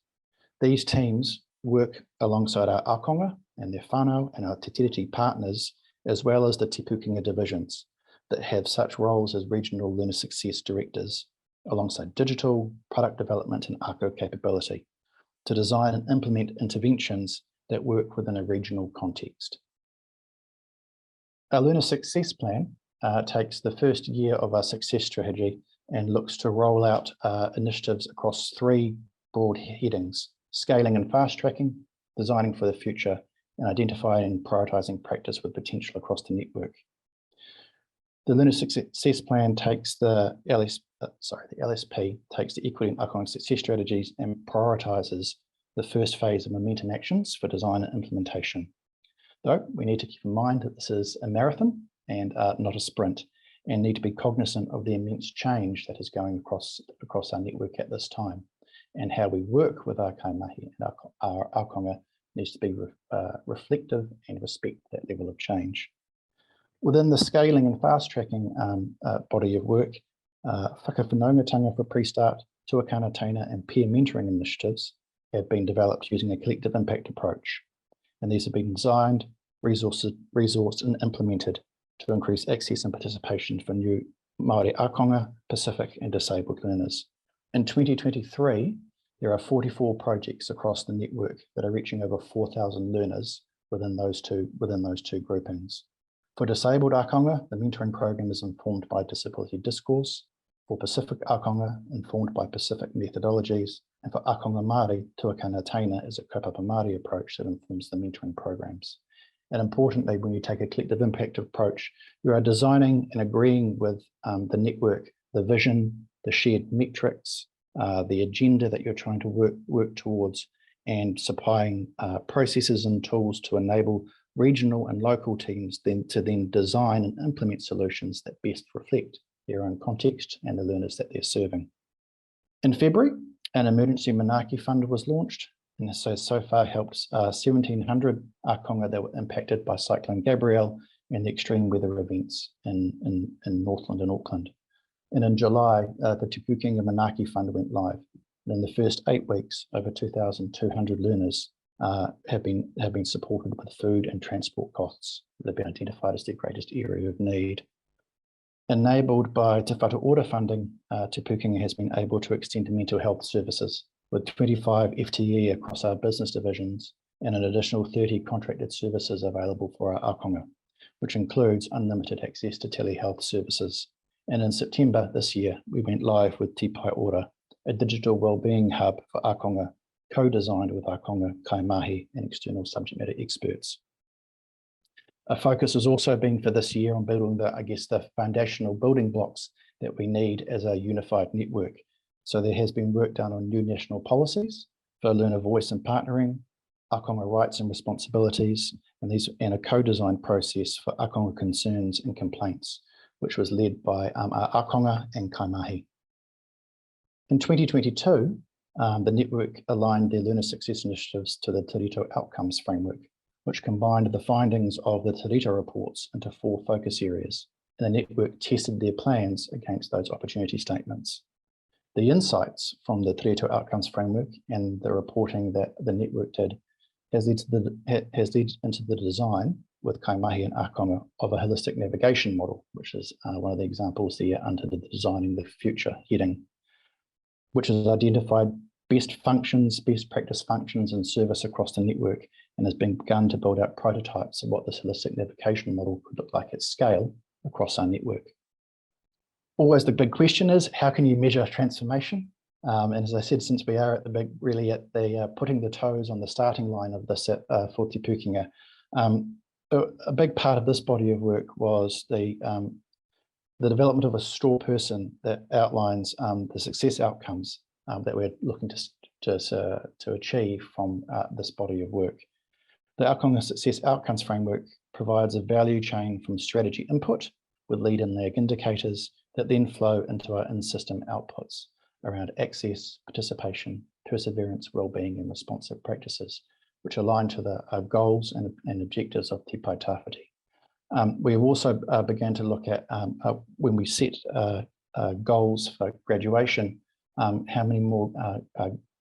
These teams work alongside our Ākonga and their whānau and our Te Tiriti partners, as well as the Te Pūkenga divisions that have such roles as regional learner success directors, alongside digital, product development and Ako capability, to design and implement interventions that work within a regional context. Our learner success plan takes the first year of our success strategy and looks to roll out initiatives across 3 broad headings: scaling and fast tracking, designing for the future, and identifying and prioritising practice with potential across the network. The Learner Success Plan takes the LSP takes the equity and Ākonga success strategies and prioritises the first phase of momentum actions for design and implementation. Though we need to keep in mind that this is a marathon and not a sprint, and need to be cognizant of the immense change that is going across our network at this time, and how we work with our kaimahi and our Ākonga needs to be reflective and respect that level of change. Within the scaling and fast-tracking body of work, whakawhanaungatanga for pre-start, tuakana and peer mentoring initiatives have been developed using a collective impact approach. And these have been designed, resourced and implemented to increase access and participation for new Māori Ākonga, Pacific and disabled learners. In 2023, there are 44 projects across the network that are reaching over 4,000 learners within those two groupings. For disabled Ākonga, the mentoring program is informed by disability discourse. For Pacific Ākonga, informed by Pacific methodologies. And for Ākonga Māori, tuakana taina is a kaupapa Māori approach that informs the mentoring programs. And importantly, when you take a collective impact approach, you are designing and agreeing with the network, the vision, the shared metrics, the agenda that you're trying to work towards, and supplying processes and tools to enable regional and local teams to design and implement solutions that best reflect their own context and the learners that they're serving. In February, an emergency Manaaki fund was launched, and this has so far helped 1,700 Ākonga that were impacted by Cyclone Gabrielle and the extreme weather events in Northland and Auckland. And in July, the Te Pūkenga Manaaki Fund went live. And in the first 8 weeks, over 2,200 learners have been supported with food and transport costs that have been identified as their greatest area of need. Enabled by Te Whatu Order funding, Te Pūkenga has been able to extend to mental health services with 25 FTE across our business divisions and an additional 30 contracted services available for our Ākonga, which includes unlimited access to telehealth services. And in September this year, we went live with Te Pai Ora, a digital wellbeing hub for Ākonga, co-designed with Ākonga, kaimahi and external subject matter experts. A focus has also been for this year on building the foundational building blocks that we need as a unified network. So there has been work done on new national policies for learner voice and partnering, Ākonga rights and responsibilities, and a co-design process for Ākonga concerns and complaints, which was led by our Ākonga and kaimahi. In 2022, the network aligned their learner success initiatives to the Tirito outcomes framework, which combined the findings of the Tirito reports into 4 focus areas, and the network tested their plans against those opportunity statements. The insights from the Tirito outcomes framework and the reporting that the network did has led into the design with kaimahi and Ākonga of a holistic navigation model, which is one of the examples there under the Designing the Future heading, which has identified best practice functions and service across the network, and has been begun to build out prototypes of what this holistic navigation model could look like at scale across our network. Always the big question is, how can you measure transformation? And as I said, since we are at the putting the toes on the starting line of this for Te Pūkenga, a big part of this body of work was the development of a straw person that outlines the success outcomes that we're looking to achieve from this body of work. The Ākonga Success Outcomes Framework provides a value chain from strategy input with lead and lag indicators that then flow into our in-system outputs around access, participation, perseverance, wellbeing, and responsive practices, which align to the goals and objectives of Te Pai Tawhiti. We have also began to look at when we set goals for graduation, how many more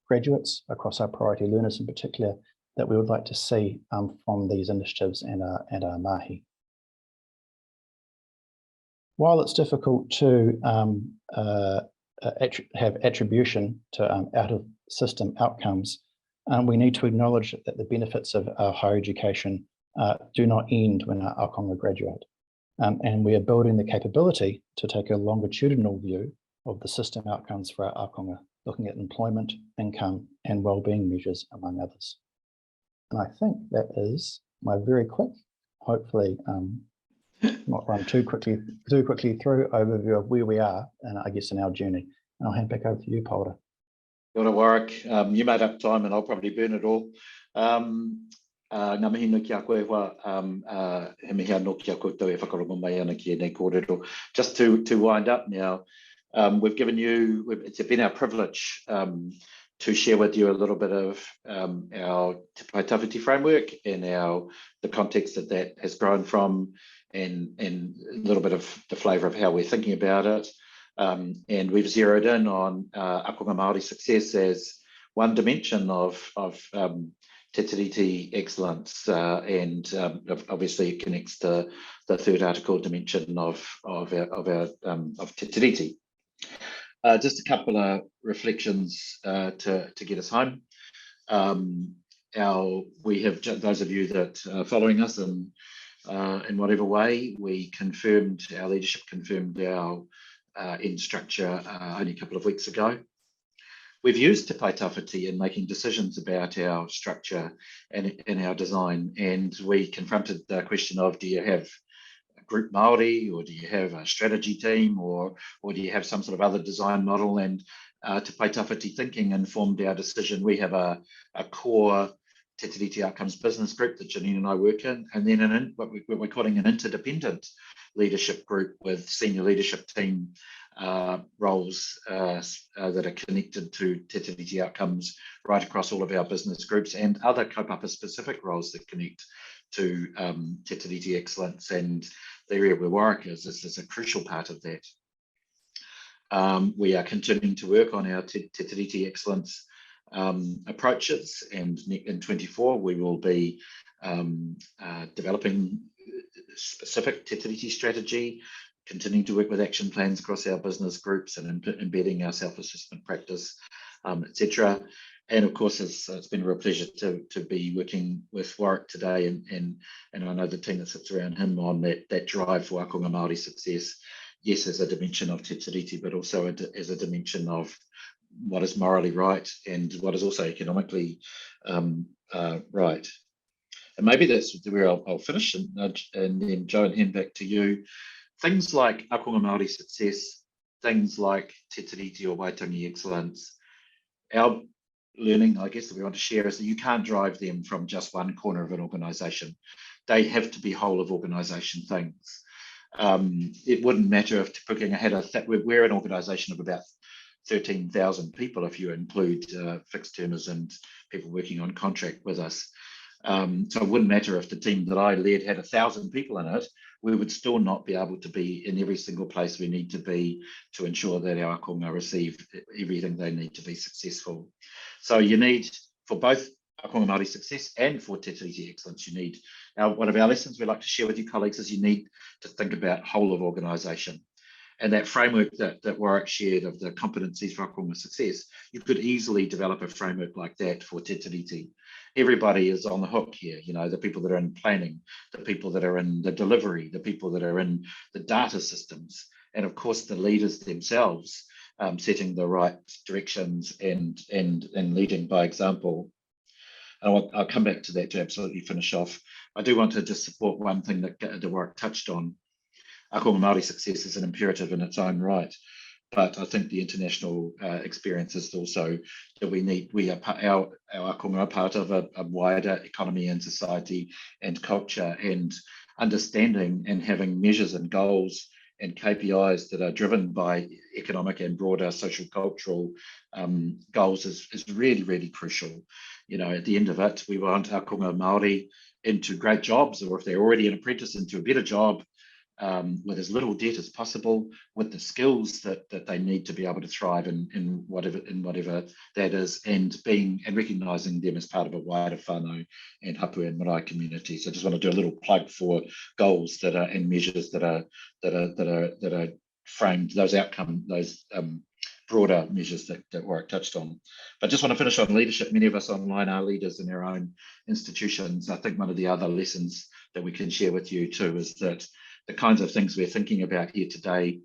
graduates across our priority learners in particular that we would like to see from these initiatives and our mahi. While it's difficult to have attribution to out-of-system outcomes, we need to acknowledge that the benefits of our higher education do not end when our Ākonga graduate. And we are building the capability to take a longitudinal view of the system outcomes for our Ākonga, looking at employment, income, and wellbeing measures, among others. And I think that is my very quick, hopefully not run too quickly through overview of where we are, and I guess in our journey. And I'll hand back over to you, Paora. Kia ora, Warwick. You made up time and I'll probably burn it all. Ngā mihi nui ki a koe hoa, he mihi anō ki a koutou e whakarongo mai ana ki e nei kōrero. Just to wind up now, we've given you, it's been our privilege to share with you a little bit of our Te Pai Tawhiti framework and the context that has grown from, and a little bit of the flavour of how we're thinking about it. And we've zeroed in on Ākonga Māori success as one dimension of Te Tiriti excellence, and obviously it connects to the third article dimension of Te Tiriti. Just a couple of reflections to get us home. We have, those of you that are following us in whatever way, our leadership confirmed our end structure only a couple of weeks ago. We've used Te Pai Tawhiti in making decisions about our structure and our design, and we confronted the question of, do you have a group Māori, or do you have a strategy team, or do you have some sort of other design model? And Te Pai Tawhiti thinking informed our decision. We have a core Te Tiriti Outcomes business group that Janine and I work in, and then what we're calling an interdependent leadership group with senior leadership team roles that are connected to Te Tiriti Outcomes right across all of our business groups, and other kaupapa specific roles that connect to Te Tiriti excellence, and the area where Warwick is a crucial part of that. We are continuing to work on our Te Tiriti excellence approaches, and in 24 we will be developing specific Te Tiriti strategy, continuing to work with action plans across our business groups, and embedding our self-assessment practice, etc. And of course, it's been a real pleasure to be working with Warwick today, and I know the team that sits around him on that drive for Ākonga Māori success. Yes, as a dimension of Te Tiriti, but also as a dimension of what is morally right and what is also economically right. And maybe that's where I'll finish, and then Joe, and hand back to you. Things like Ākonga Māori success, things like Te Tiriti or Waitangi excellence, our learning, I guess, that we want to share is that you can't drive them from just one corner of an organisation. They have to be whole of organisation things. It wouldn't matter if Te Pūkenga had we're an organisation of about 13,000 people if you include fixed termers and people working on contract with us. So it wouldn't matter if the team that I led had 1,000 people in it. We would still not be able to be in every single place we need to be to ensure that our Ākonga receive everything they need to be successful. So you need, for both Ākonga Māori success and for Te Tiriti excellence, you need, one of our lessons we'd like to share with you colleagues is you need to think about whole of organisation. And that framework that Warwick shared of the competencies for Ākonga success, you could easily develop a framework like that for Te Tiriti. Everybody is on the hook here, you know, the people that are in planning, the people that are in the delivery, the people that are in the data systems, and of course the leaders themselves, setting the right directions and leading by example. And I'll come back to that to absolutely finish off. I do want to just support one thing that Warwick touched on. Ākonga Māori success is an imperative in its own right, but I think the international experience is also that our Ākonga are part of a wider economy and society and culture, and understanding and having measures and goals and KPIs that are driven by economic and broader social cultural goals is really, really crucial. You know, at the end of it, we want Ākonga Māori into great jobs, or if they're already an apprentice, into a better job, with as little debt as possible, with the skills that they need to be able to thrive in whatever that is, and recognising them as part of a wider whānau and hapu and marae community. So I just want to do a little plug for goals that are and measures that are framed, those broader measures that Warwick touched on. But I just want to finish on leadership. Many of us online are leaders in our own institutions. I think one of the other lessons that we can share with you too is that the kinds of things we're thinking about here today,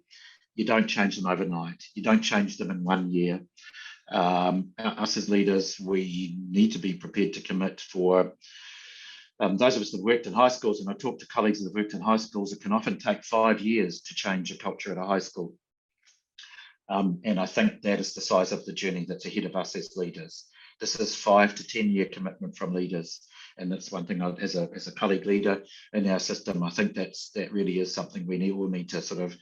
you don't change them overnight. You don't change them in 1 year. Us as leaders, we need to be prepared to commit for those of us that worked in high schools, and I talk to colleagues that have worked in high schools, it can often take 5 years to change a culture at a high school. And I think that is the size of the journey that's ahead of us as leaders. This is 5 to 10 year commitment from leaders. And that's one thing as a colleague leader in our system, I think that really is something we all need to sort of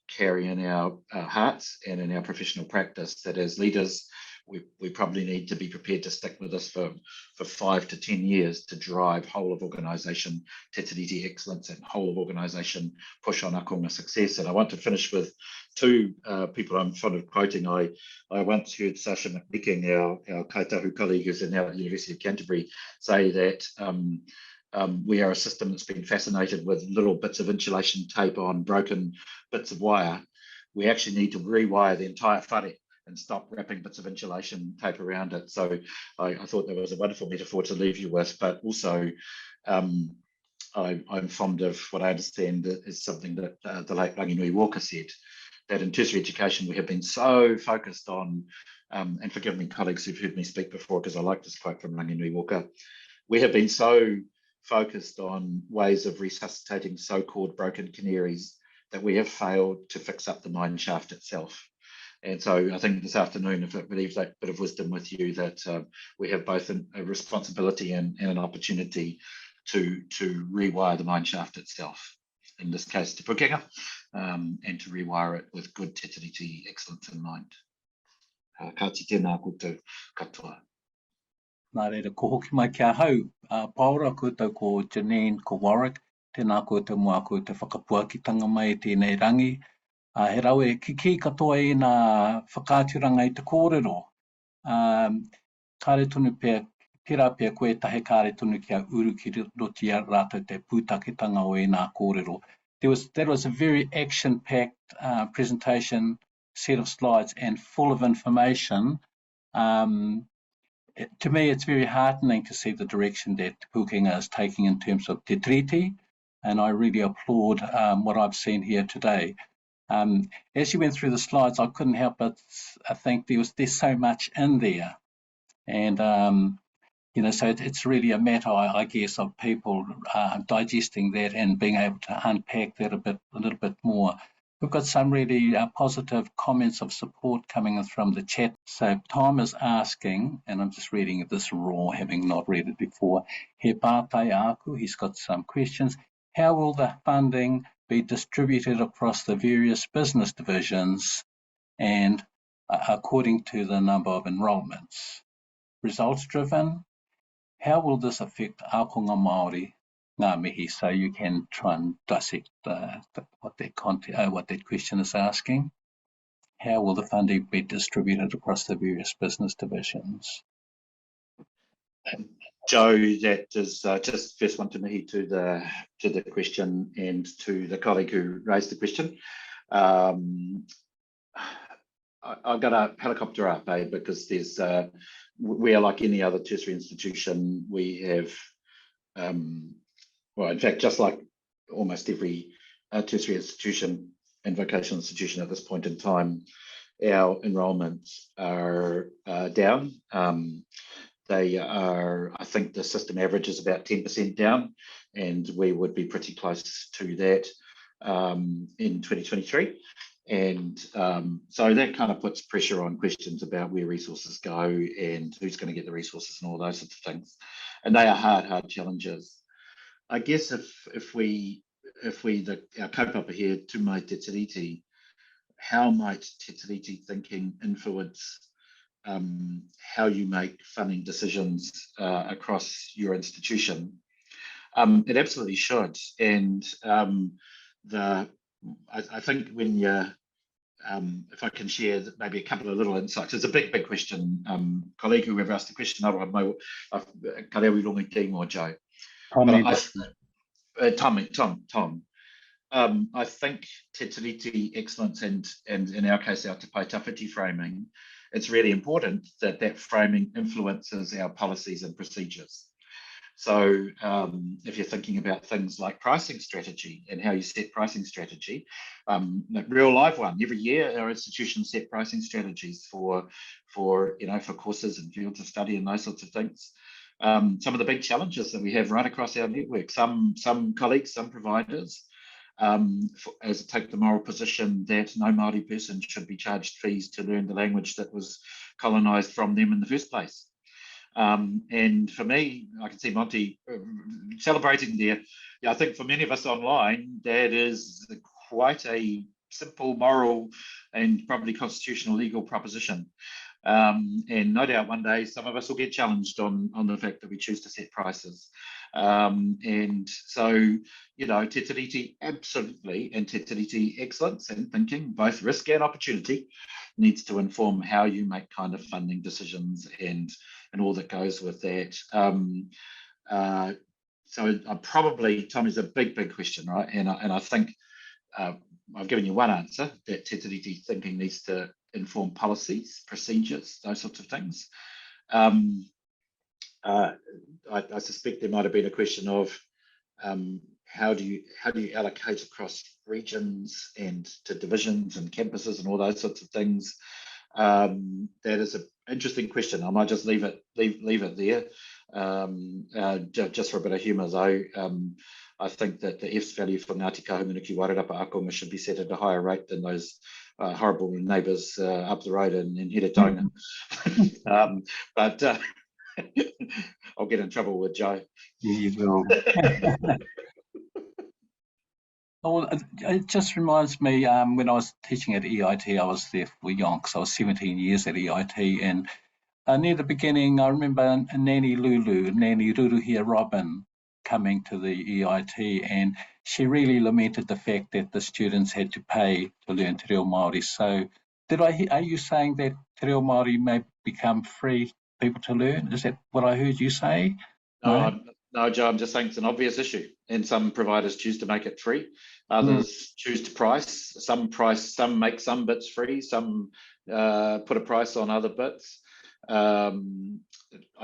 carry in our hearts and in our professional practice, that as leaders, we probably need to be prepared to stick with this for 5 to 10 years to drive whole of organisation Te Tiriti excellence and whole of organisation push on Ākonga success. And I want to finish with two people I'm fond of quoting. I once heard Sasha McMeeking, our kaitahu colleague who's now at the University of Canterbury, say that we are a system that's been fascinated with little bits of insulation tape on broken bits of wire. We actually need to rewire the entire whare and stop wrapping bits of insulation tape around it. So I thought that was a wonderful metaphor to leave you with, but also I'm fond of what I understand is something that the late Ranginui Walker said, that in tertiary education we have been so focused on, and forgive me colleagues who've heard me speak before because I like this quote from Ranginui Walker, we have been so focused on ways of resuscitating so-called broken canaries that we have failed to fix up the mine shaft itself. And so I think this afternoon, if it leaves that bit of wisdom with you, that we have both a responsibility and an opportunity to rewire the mine shaft itself, in this case to Pūkenga, and to rewire it with good Te Tiriti excellence in mind. Ka ti tēnā koutou katoa. Nā reira, ko hoki mai kia hau. Paora koutou ko Janine, ko Warwick, tēnā koutou mua koutou whakapuakitanga mai e tēnei rangi. He rau e kiki katoa e nā whakāturanga I te kōrero. Kāre tonu pēr, tērā pēr koe tahe kāre tonu kia uru ki roti rātou te pūtaketanga o e nā kōrero. That was a very action-packed presentation, set of slides and full of information. To me, it's very heartening to see the direction that Pūkenga is taking in terms of Te Tiriti, and I really applaud what I've seen here today. As you went through the slides, I couldn't help but I think there's so much in there, and so it's really a matter, I guess, of people digesting that and being able to unpack that a little bit more. We've got some really positive comments of support coming in from the chat. So Tom is asking, and I'm just reading this raw, having not read it before. He pātai aku, he's got some questions. How will the funding be distributed across the various business divisions and according to the number of enrolments? Results driven? How will this affect Ākonga Māori ngā mihi? So you can try and dissect what that question is asking. How will the funding be distributed across the various business divisions? Joe, that is just first one to mihi to the question and to the colleague who raised the question. I've got a helicopter up, because there's we are like any other tertiary institution. We have, well, in fact, just like almost every tertiary institution and vocational institution at this point in time, our enrolments are down. They are, I think the system average is about 10% down, and we would be pretty close to that in 2023. And so that kind of puts pressure on questions about where resources go and who's going to get the resources and all those sorts of things. And they are hard challenges. I guess our kaupapa here, Tū Mai Te Tiriti, how might Te Tiriti thinking influence how you make funding decisions across your institution? It absolutely should. And I think when you, if I can share maybe a couple of little insights, it's a big question. Colleague, whoever asked the question, ka rewi rongi tēngo, Joe. Tom. I think Te Tiriti excellence and in our case, our Te Pai Tawhiti framing, it's really important that framing influences our policies and procedures. So if you're thinking about things like pricing strategy and how you set pricing strategy, a real live one, every year our institutions set pricing strategies for courses and fields of study and those sorts of things. Some of the big challenges that we have right across our network, some colleagues, some providers, take the moral position that no Māori person should be charged fees to learn the language that was colonised from them in the first place. And for me, I can see Monty celebrating there. Yeah, I think for many of us online, that is quite a simple, moral, and probably constitutional legal proposition. And no doubt one day some of us will get challenged on the fact that we choose to set prices. And so, you know, Te Tiriti absolutely, and Te Tiriti excellence and thinking, both risk and opportunity, needs to inform how you make kind of funding decisions and all that goes with that. So probably, Tommy's a big question, right? And I think I've given you one answer, that Te Tiriti thinking needs to inform policies, procedures, those sorts of things. I suspect there might have been a question of how do you allocate across regions and to divisions and campuses and all those sorts of things. That is an interesting question. I might just leave it there. Just for a bit of humour though, I think that the F's value for Ngāti Kahungunu ki Wairarapa Ākonga should be set at a higher rate than those horrible neighbours up the road in Hiratonga. But I'll get in trouble with Joe. Yeah, you will. Well, it just reminds me when I was teaching at EIT, I was there for yonks. I was 17 years at EIT, and near the beginning, I remember Nanny Ruruhia Robin coming to the EIT, and she really lamented the fact that the students had to pay to learn Te Reo Māori. So, are you saying that Te Reo Māori may become free people to learn? Is that what I heard you say? No, Joe, I'm just saying it's an obvious issue, and some providers choose to make it free. Others choose to price. Some make some bits free. Some put a price on other bits. I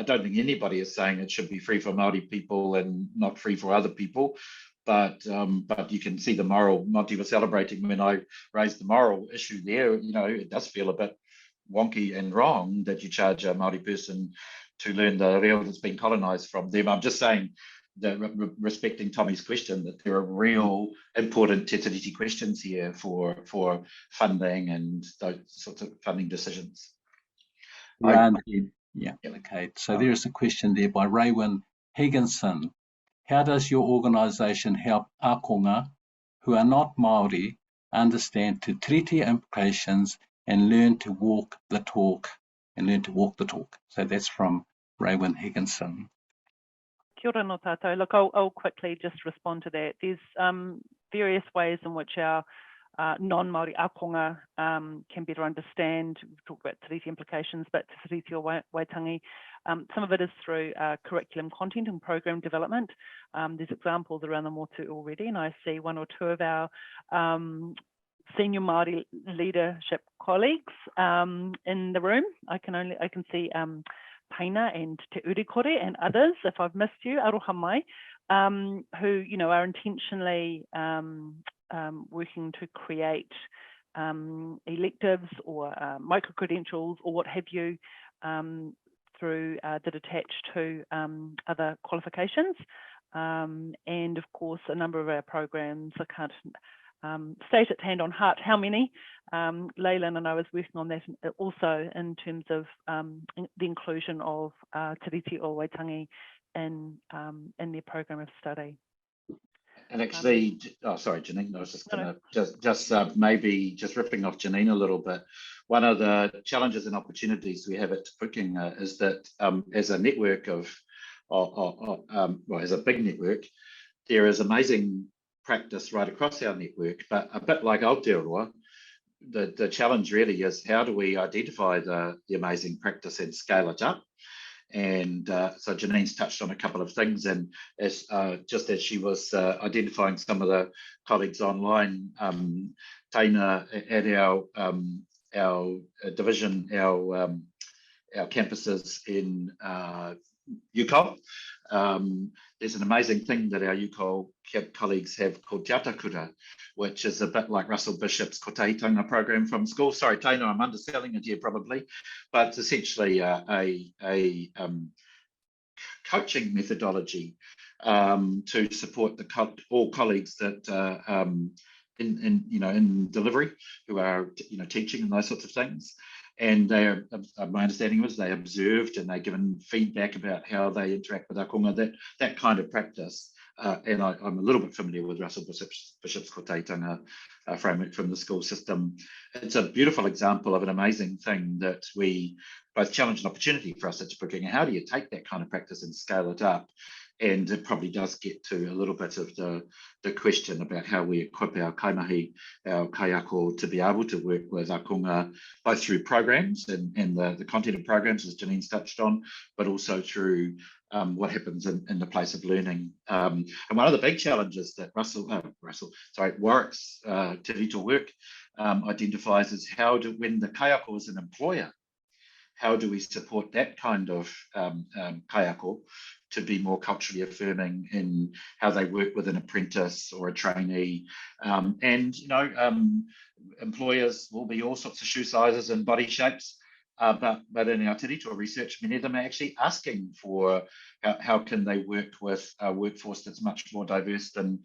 don't think anybody is saying it should be free for Māori people and not free for other people. But you can see the moral. Monty was celebrating when I raised the moral issue there. You know, it does feel a bit wonky and wrong that you charge a Māori person to learn the reo that's been colonised from them. I'm just saying that respecting Tommy's question, that there are real important Te Tiriti questions here for funding and those sorts of funding decisions. Yeah, okay. So there is a question there by Raywin Higginson. How does your organisation help Ākonga who are not Māori understand Te Tiriti implications and learn to walk the talk? So that's from Raywin Higginson. Kia ora no tātou. Look, I'll quickly just respond to that. There's various ways in which our non-Māori Ākonga can better understand. We've talked about Te Tiriti implications, but Te Tiriti o Waitangi. Some of it is through curriculum content and program development. There's examples around the motu already, and I see one or two of our senior Māori leadership colleagues in the room. I can see Paina and Te Urikore and others, if I've missed you, aroha mai, who are intentionally working to create electives or micro-credentials or what have you through that attach to other qualifications. And of course, a number of our programs, I can't state it hand on heart how many. Leyland and I was working on that also in terms of the inclusion of Te Tiriti o Waitangi in their program of study. And actually, sorry, Janine, I was just going to maybe just ripping off Janine a little bit. One of the challenges and opportunities we have at Pūkenga is that as a network as a big network, there is amazing practice right across our network, but a bit like Aotearoa, the challenge really is how do we identify the amazing practice and scale it up? And so Janine's touched on a couple of things, and as just as she was identifying some of the colleagues online, Taina at our division, our campuses in UCOL. There's an amazing thing that our UCOL colleagues have called Te Atakura, which is a bit like Russell Bishop's Kotahitanga program from school. Sorry, Taino, I'm underselling it here probably, but it's essentially a coaching methodology to support all colleagues that in delivery who are teaching and those sorts of things. And they are, my understanding was they observed and they're given feedback about how they interact with Ākonga, that kind of practice. And I'm a little bit familiar with Russell Bishop's Kotahitanga framework from the school system. It's a beautiful example of an amazing thing that we both challenge and opportunity for us at Pūkenga. How do you take that kind of practice and scale it up? And it probably does get to a little bit of the question about how we equip our kaimahi, our Kaiako, to be able to work with Ākonga, both through programs and the content of programs, as Janine's touched on, but also through what happens in the place of learning. And one of the big challenges that Warwick's Te Rito work identifies is when the Kaiako is an employer, how do we support that kind of Kaiako to be more culturally affirming in how they work with an apprentice or a trainee? Employers will be all sorts of shoe sizes and body shapes, but in our Te Rito research, many of them are actually asking for how can they work with a workforce that's much more diverse than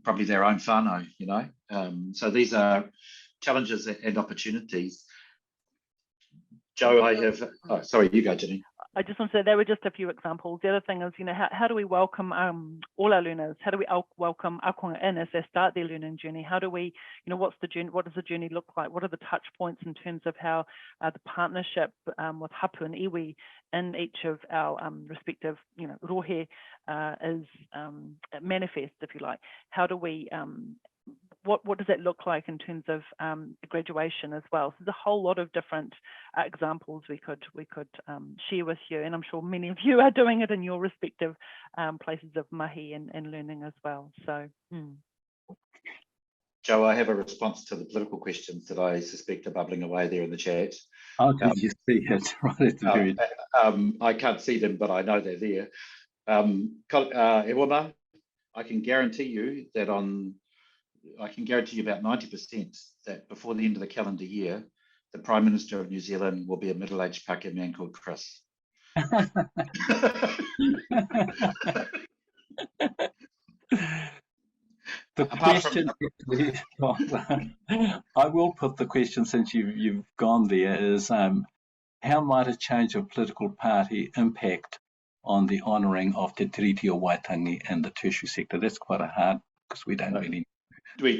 probably their own whānau, So these are challenges and opportunities. Joe, I have, sorry, you go, Janine. I just want to say there were just a few examples. The other thing is, how do we welcome all our learners? How do we welcome Ākonga in as they start their learning journey? How do we, what's the journey? What does the journey look like? What are the touch points in terms of how the partnership with hapu and iwi in each of our respective, rohe is manifest, if you like? How do we what does that look like in terms of graduation as well? So there's a whole lot of different examples we could share with you, and I'm sure many of you are doing it in your respective places of mahi and learning as well. So, Joe, I have a response to the political questions that I suspect are bubbling away there in the chat. Oh, did you see it? Right at the very I can't see them, but I know they're there. Ewama, I can guarantee you about 90% that before the end of the calendar year, the Prime Minister of New Zealand will be a middle-aged Pākehā man called Chris. The question, I will put the question since you've gone there, is how might a change of political party impact on the honouring of Te Tiriti o Waitangi and the tertiary sector? That's quite a hard, because we don't really.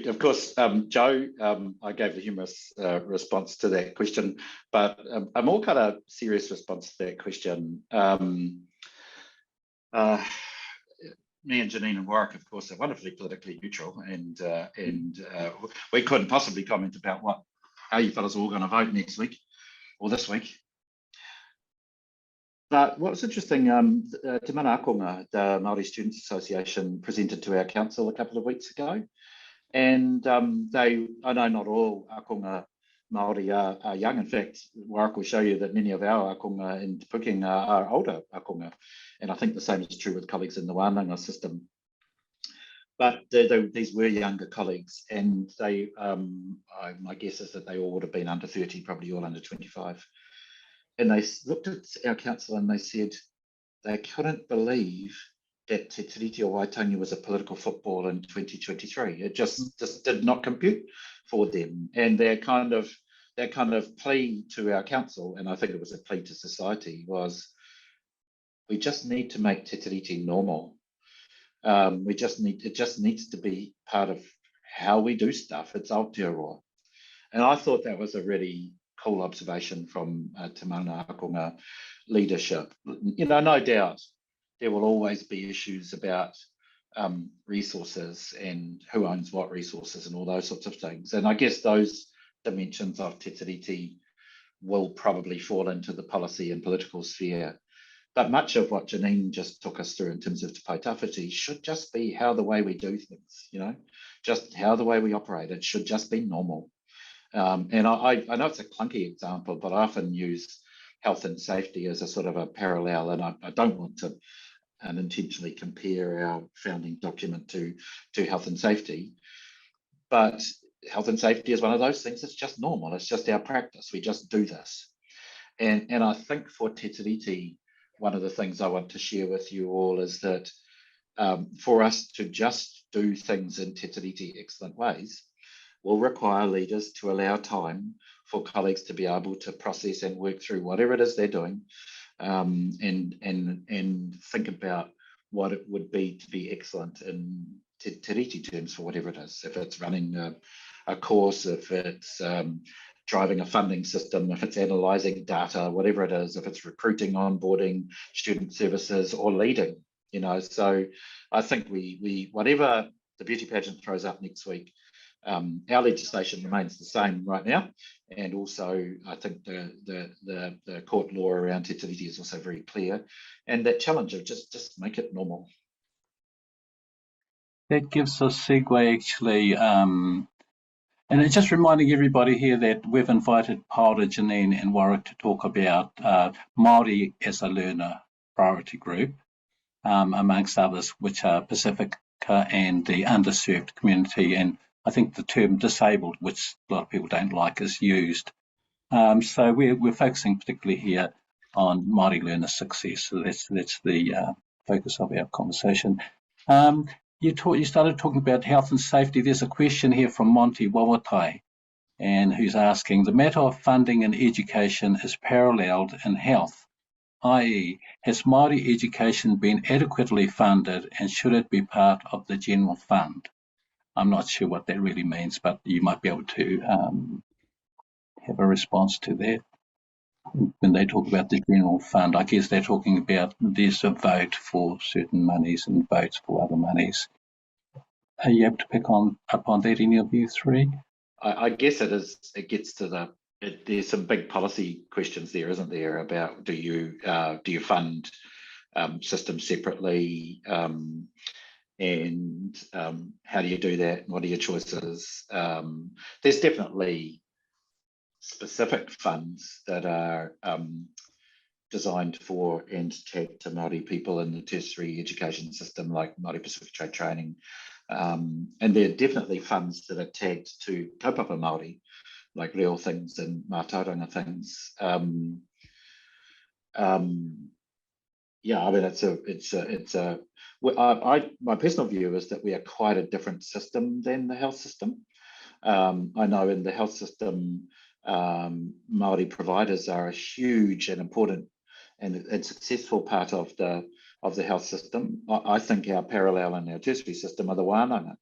Of course, Joe, I gave a humorous response to that question, but a more kind of serious response to that question. Me and Janine and Warwick, of course, are wonderfully politically neutral, and we couldn't possibly comment about how you fellas are all going to vote next week or this week. But what was interesting, Te Mana Ākonga, the Māori Students Association, presented to our council a couple of weeks ago. And I know not all Ākonga Māori are young. In fact, Warwick will show you that many of our Ākonga in Pūkenga are older Ākonga. And I think the same is true with colleagues in the Wānanga system. But these were younger colleagues, and my guess is that they all would have been under 30, probably all under 25. And they looked at our council and they said they couldn't believe that Te Tiriti o Waitangi was a political football in 2023. It just did not compute for them. And their kind of plea to our council, and I think it was a plea to society, was we just need to make Te Tiriti normal. It just needs to be part of how we do stuff. It's Aotearoa. And I thought that was a really cool observation from Te Mana Ākonga leadership. No doubt there will always be issues about resources and who owns what resources and all those sorts of things. And I guess those dimensions of Te Tiriti will probably fall into the policy and political sphere. But much of what Janine just took us through in terms of Te Paitawhiti should just be how the way we do things, just how the way we operate. It should just be normal. And I know it's a clunky example, but I often use health and safety as a sort of a parallel, and I don't want to unintentionally compare our founding document to health and safety, but health and safety is one of those things that's just normal. It's just our practice. We just do this. And I think for Te Tiriti, one of the things I want to share with you all is that for us to just do things in Te Tiriti excellent ways will require leaders to allow time for colleagues to be able to process and work through whatever it is they're doing, and think about what it would be to be excellent in Te Tiriti terms for whatever it is. If it's running a course, if it's driving a funding system, if it's analysing data, whatever it is, if it's recruiting, onboarding, student services, or leading, you know. So I think we whatever the beauty pageant throws up next week, our legislation remains the same right now, and also I think the court law around Te Tiriti is also very clear, and that challenge of just make it normal. That gives us segue actually, and it's just reminding everybody here that we've invited Paora, Janine and Warwick to talk about Māori as a learner priority group, amongst others, which are Pacifica and the underserved community, and I think the term disabled, which a lot of people don't like, is used. So we're focusing particularly here on Māori learner success. So that's the focus of our conversation. You started talking about health and safety. There's a question here from Monty Wawatai, and who's asking, the matter of funding in education is paralleled in health, i.e. has Māori education been adequately funded and should it be part of the general fund? I'm not sure what that really means, but you might be able to have a response to that. When they talk about the general fund, I guess they're talking about there's a vote for certain monies and votes for other monies. Are you able to pick up on that, any of you three? I guess it is. It gets to there's some big policy questions there, isn't there, about do you fund systems separately, and how do you do that? What are your choices? There's definitely specific funds that are designed for and tagged to Māori people in the tertiary education system, like Māori Pacific Trade Training, and there are definitely funds that are tagged to kaupapa Māori, like real things and Mātauranga things. Yeah, I mean, my personal view is that we are quite a different system than the health system. I know in the health system, Māori providers are a huge and important and successful part of the health system. I think our parallel in our tertiary system are the wānanga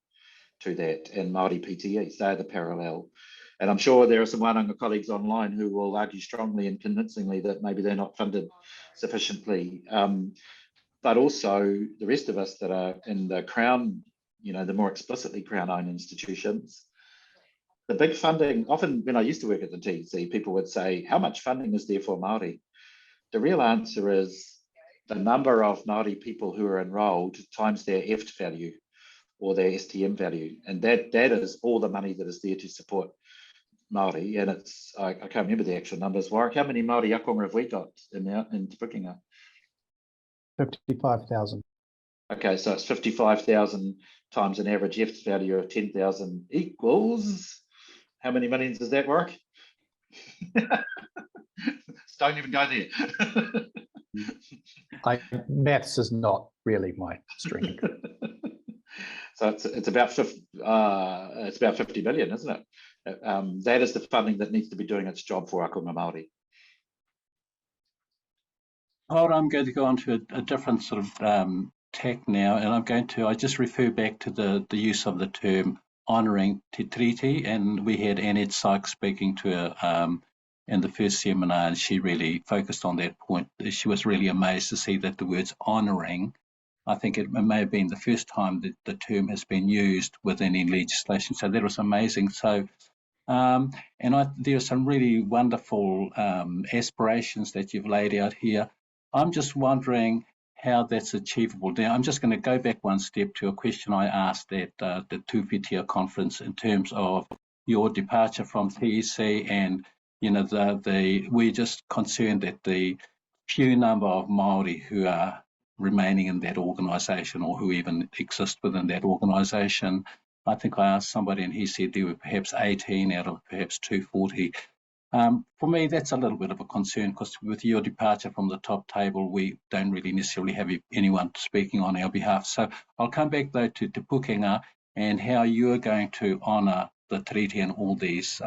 to that, and Māori PTEs, they're the parallel. And I'm sure there are some wānanga colleagues online who will argue strongly and convincingly that maybe they're not funded sufficiently. But also the rest of us that are in the Crown, you know, the more explicitly Crown-owned institutions, the big funding, often when I used to work at the TEC, people would say, how much funding is there for Māori? The real answer is the number of Māori people who are enrolled times their EFT value or their STM value. And that is all the money that is there to support Māori. And it's, I can't remember the actual numbers. Warwick, how many Māori Ākonga have we got in Te Pūkenga? 55,000. Okay, so it's 55,000 times an average EFT value of 10,000 equals, how many millions is that, Warwick? Don't even go there. Maths is not really my strength. So it's about 50 million, isn't it? That is the funding that needs to be doing its job for Ākonga Māori. I'm going to go on to a different sort of tack now, and I just refer back to the use of the term honouring Te Tiriti, and we had Annette Sykes speaking to her in the first seminar, and she really focused on that point. She was really amazed to see that the words honouring, I think it may have been the first time that the term has been used within any legislation, so that was amazing. So there are some really wonderful aspirations that you've laid out here. I'm just wondering how that's achievable. Now, I'm just going to go back one step to a question I asked at the tuituiā conference in terms of your departure from TEC and you know, we're just concerned that the few number of Māori who are remaining in that organisation or who even exist within that organisation. I think I asked somebody and he said there were perhaps 18 out of perhaps 240. For me, that's a little bit of a concern because with your departure from the top table, we don't really necessarily have anyone speaking on our behalf. So I'll come back though to Te Pūkenga and how you're going to honour the treaty and all these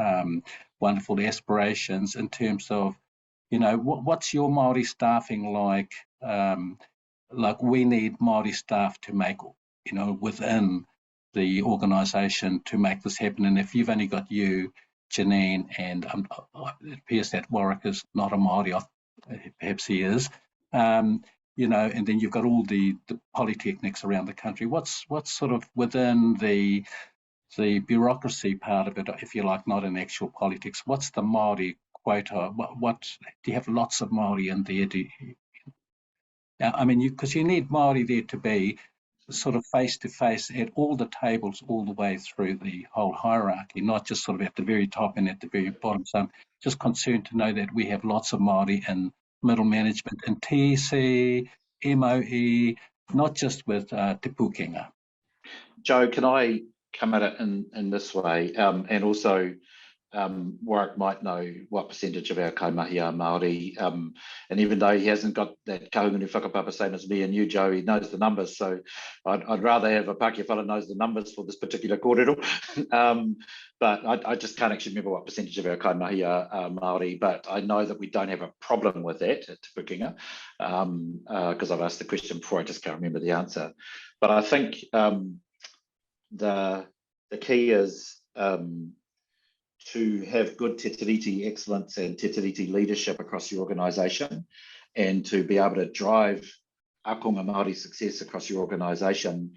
wonderful aspirations in terms of, you know, what's your Māori staffing like? Like we need Māori staff to make, you know, within the organisation to make this happen. And if you've only got you, Janine, and it appears that Warwick is not a Māori, perhaps he is, you know, and then you've got all the polytechnics around the country. What's sort of within the bureaucracy part of it, if you like, not in actual politics, what's the Māori quota? What do you have lots of Māori in there? I mean, because you need Māori there to be sort of face-to-face at all the tables all the way through the whole hierarchy, not just sort of at the very top and at the very bottom. So I'm just concerned to know that we have lots of Māori in middle management and TEC, MOE, not just with Te Pūkenga. Joe, can I come at it in this way? And also, Warwick might know what percentage of our kaimahi are Māori, and even though he hasn't got that Kahungunu whakapapa same as me and you, Joe, he knows the numbers, so I'd rather have a Pākehā fella knows the numbers for this particular kōrero. But I just can't actually remember what percentage of our kaimahi are Māori, but I know that we don't have a problem with that at Te Pūkenga, because I've asked the question before, I just can't remember the answer. But I think the key is to have good Te Tiriti excellence and Te Tiriti leadership across your organisation, and to be able to drive Ākonga Māori success across your organisation.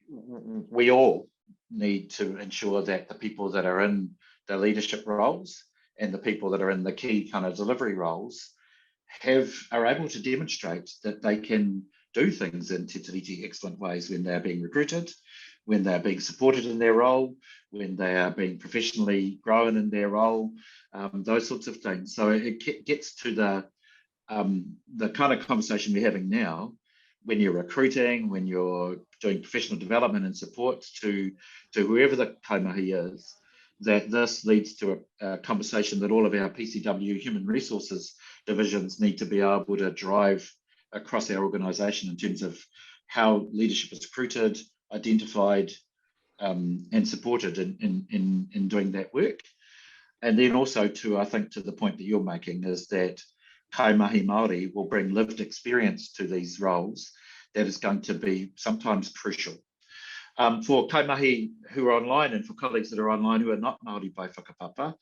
We all need to ensure that the people that are in the leadership roles and the people that are in the key kind of delivery roles are able to demonstrate that they can do things in Te Tiriti excellent ways when they're being recruited, when they're being supported in their role, when they are being professionally grown in their role, those sorts of things. So it gets to the kind of conversation we're having now, when you're recruiting, when you're doing professional development and support to whoever the kaimahi is, that this leads to a conversation that all of our PCW human resources divisions need to be able to drive across our organisation in terms of how leadership is recruited, identified, and supported in doing that work. And then also I think to the point that you're making is that kaimahi Māori will bring lived experience to these roles that is going to be sometimes crucial. For kaimahi who are online and for colleagues that are online who are not Māori by whakapapa,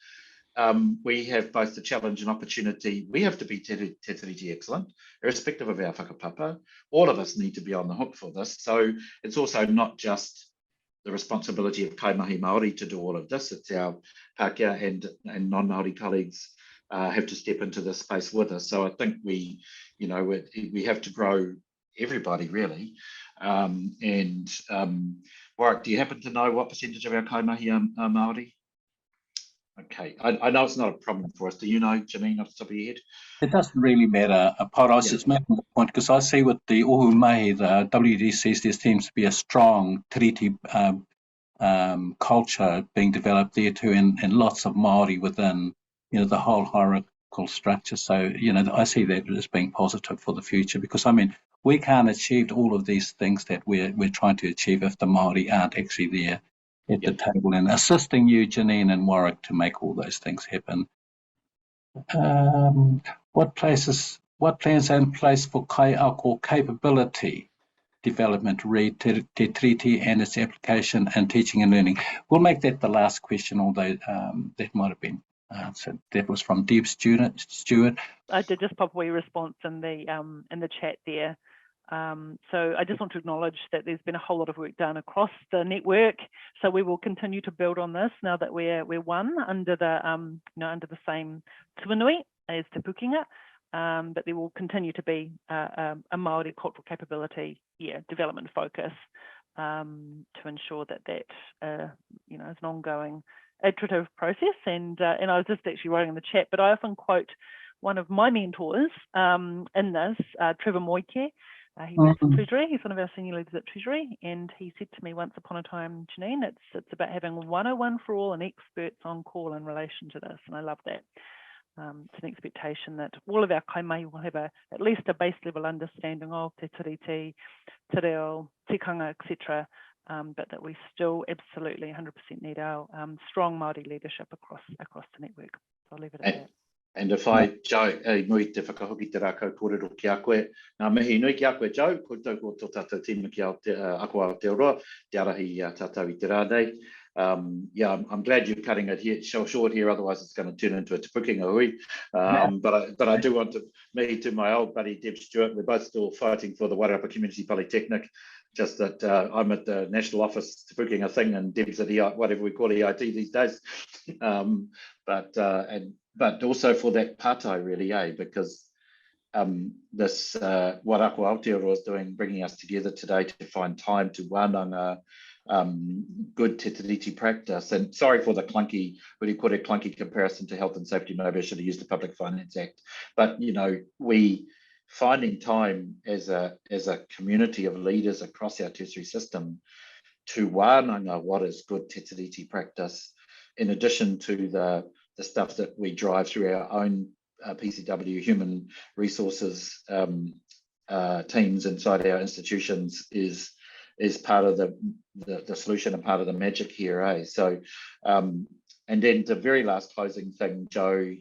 we have both the challenge and opportunity. We have to be Te Tiriti excellent, irrespective of our whakapapa. All of us need to be on the hook for this. So it's also not just the responsibility of kaimahi Māori to do all of this. It's our Pākehā and non-Māori colleagues have to step into this space with us. So I think we have to grow everybody really. Warwick, do you happen to know what percentage of our kaimahi are Māori? Okay, I know it's not a problem for us. Do you know, Janine, off the top of your head? It doesn't really matter. Paora, I was just making the point because I see with the Ohumahi, the WDCs, there seems to be a strong treaty culture being developed there too, and lots of Māori within, you know, the whole hierarchical structure. So, you know, I see that as being positive for the future because, I mean, we can't achieve all of these things that we're trying to achieve if the Māori aren't actually there at the table and assisting you, Janine and Warwick, to make all those things happen. What plans are in place for Kaiako capability development, read Te Treaty and its application and teaching and learning? We'll make that the last question, although that might have been answered. That was from Deb Stewart. I did just pop away response in the chat there. So I just want to acknowledge that there's been a whole lot of work done across the network. So we will continue to build on this now that we're one under the under the same tuanui as Te Pūkenga. But there will continue to be a Māori cultural capability development focus to ensure that is an ongoing iterative process, and I was just actually writing in the chat, but I often quote one of my mentors in this, Trevor Moike. He works at Treasury. He's one of our senior leaders at Treasury, and he said to me once upon a time, Janine, it's about having 101 for all and experts on call in relation to this, and I love that. It's an expectation that all of our kaimai will have at least a base level understanding of te tiriti, te reo, tikanga, etc., but that we still absolutely 100% need our strong Māori leadership across the network. So I'll leave it at that. And if I, Joe, nui te whakahoki te rākau kōrero ki a koe, ngā mihi nui ki a koe, Joe, koutou ko tō tātou tīma ki Ako Aotearoa, te arahi tātou I te rādei. Yeah, I'm glad you're cutting it here, short here, otherwise it's going to turn into a te Pūkenga hui. But I do want to, me to my old buddy Deb Stewart, we're both still fighting for the Wairarapa Community Polytechnic, just that I'm at the National Office te Pūkenga thing and Deb's at whatever we call EIT these days. But also for that pātai really, because this what Ako Aotearoa is doing, bringing us together today to find time to wānanga good te tiriti practice. And sorry for the clunky, really put a clunky comparison to health and safety. Maybe I should have used the Public Finance Act. But you know, we finding time as a community of leaders across our tertiary system to wānanga what is good te tiriti practice, in addition to the stuff that we drive through our own PCW human resources teams inside our institutions is part of the solution and part of the magic here, So, and then the very last closing thing, Joe,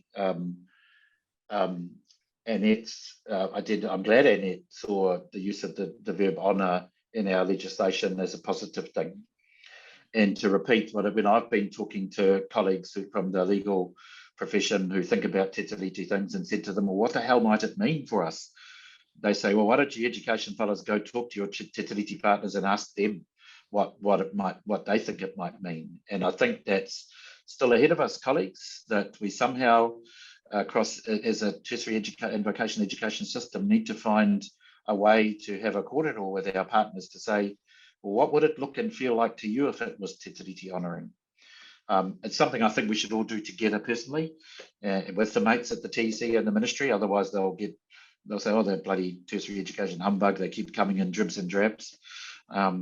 Annette's, I'm glad Annette saw the use of the verb honour in our legislation as a positive thing. And to repeat when I've been talking to colleagues from the legal profession who think about te tiriti things and said to them, well, what the hell might it mean for us? They say, well, why don't you education fellows go talk to your te tiriti partners and ask them what they think it might mean. And I think that's still ahead of us, colleagues, that we somehow across as a tertiary and vocational education system need to find a way to have a kōrero with our partners to say, well, what would it look and feel like to you if it was te tiriti honouring? It's something I think we should all do together personally with the mates at the TEC and the ministry. Otherwise, they'll say, oh, they're bloody tertiary education humbug. They keep coming in dribs and drabs. Yeah,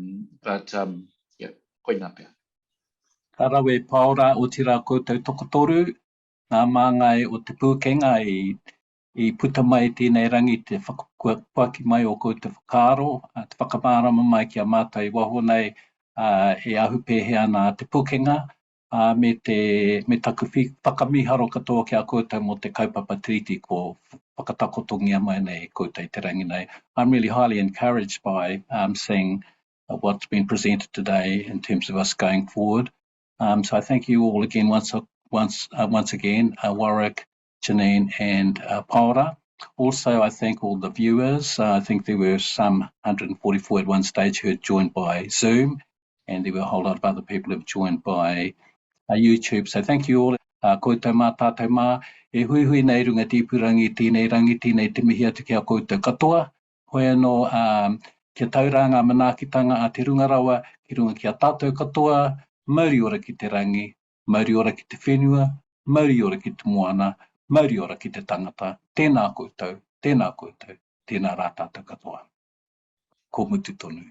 koina pia. Karawe Paora o tira koutou tokotoru, ngā māngai o te Pūkenga I puta mai tēnei rangi te whakapuaki mai o koutou whakaaro, te whakamārama mai ki a mātai waho nei e ahu pēhe ana te Pūkenga, me taku whakamiharo katoa ki a koutou mo te kaupapa tiriti ko whakatakotongia mai nei koutou te rangi nei. I'm really highly encouraged by seeing what's been presented today in terms of us going forward. So I thank you all again once again, Warwick, Janine and Paora. Also, I thank all the viewers. I think there were some 144 at one stage who had joined by Zoom, and there were a whole lot of other people who have joined by YouTube. So thank you all. Koutou mā tātou mā, e hui hui nei runga tīpurangi, tēnei te mihi atu ki a koutou katoa. Hoi anō kia tauranga manaakitanga a te rungarawa, ki runga ki a tātou katoa, mauri ora ki te rangi, mauri ora ki te whenua, mauri ora ki te moana, mauri ora ki te tangata, tēnā koutou, tēnā rā tātou katoa. Ko mutu tonu.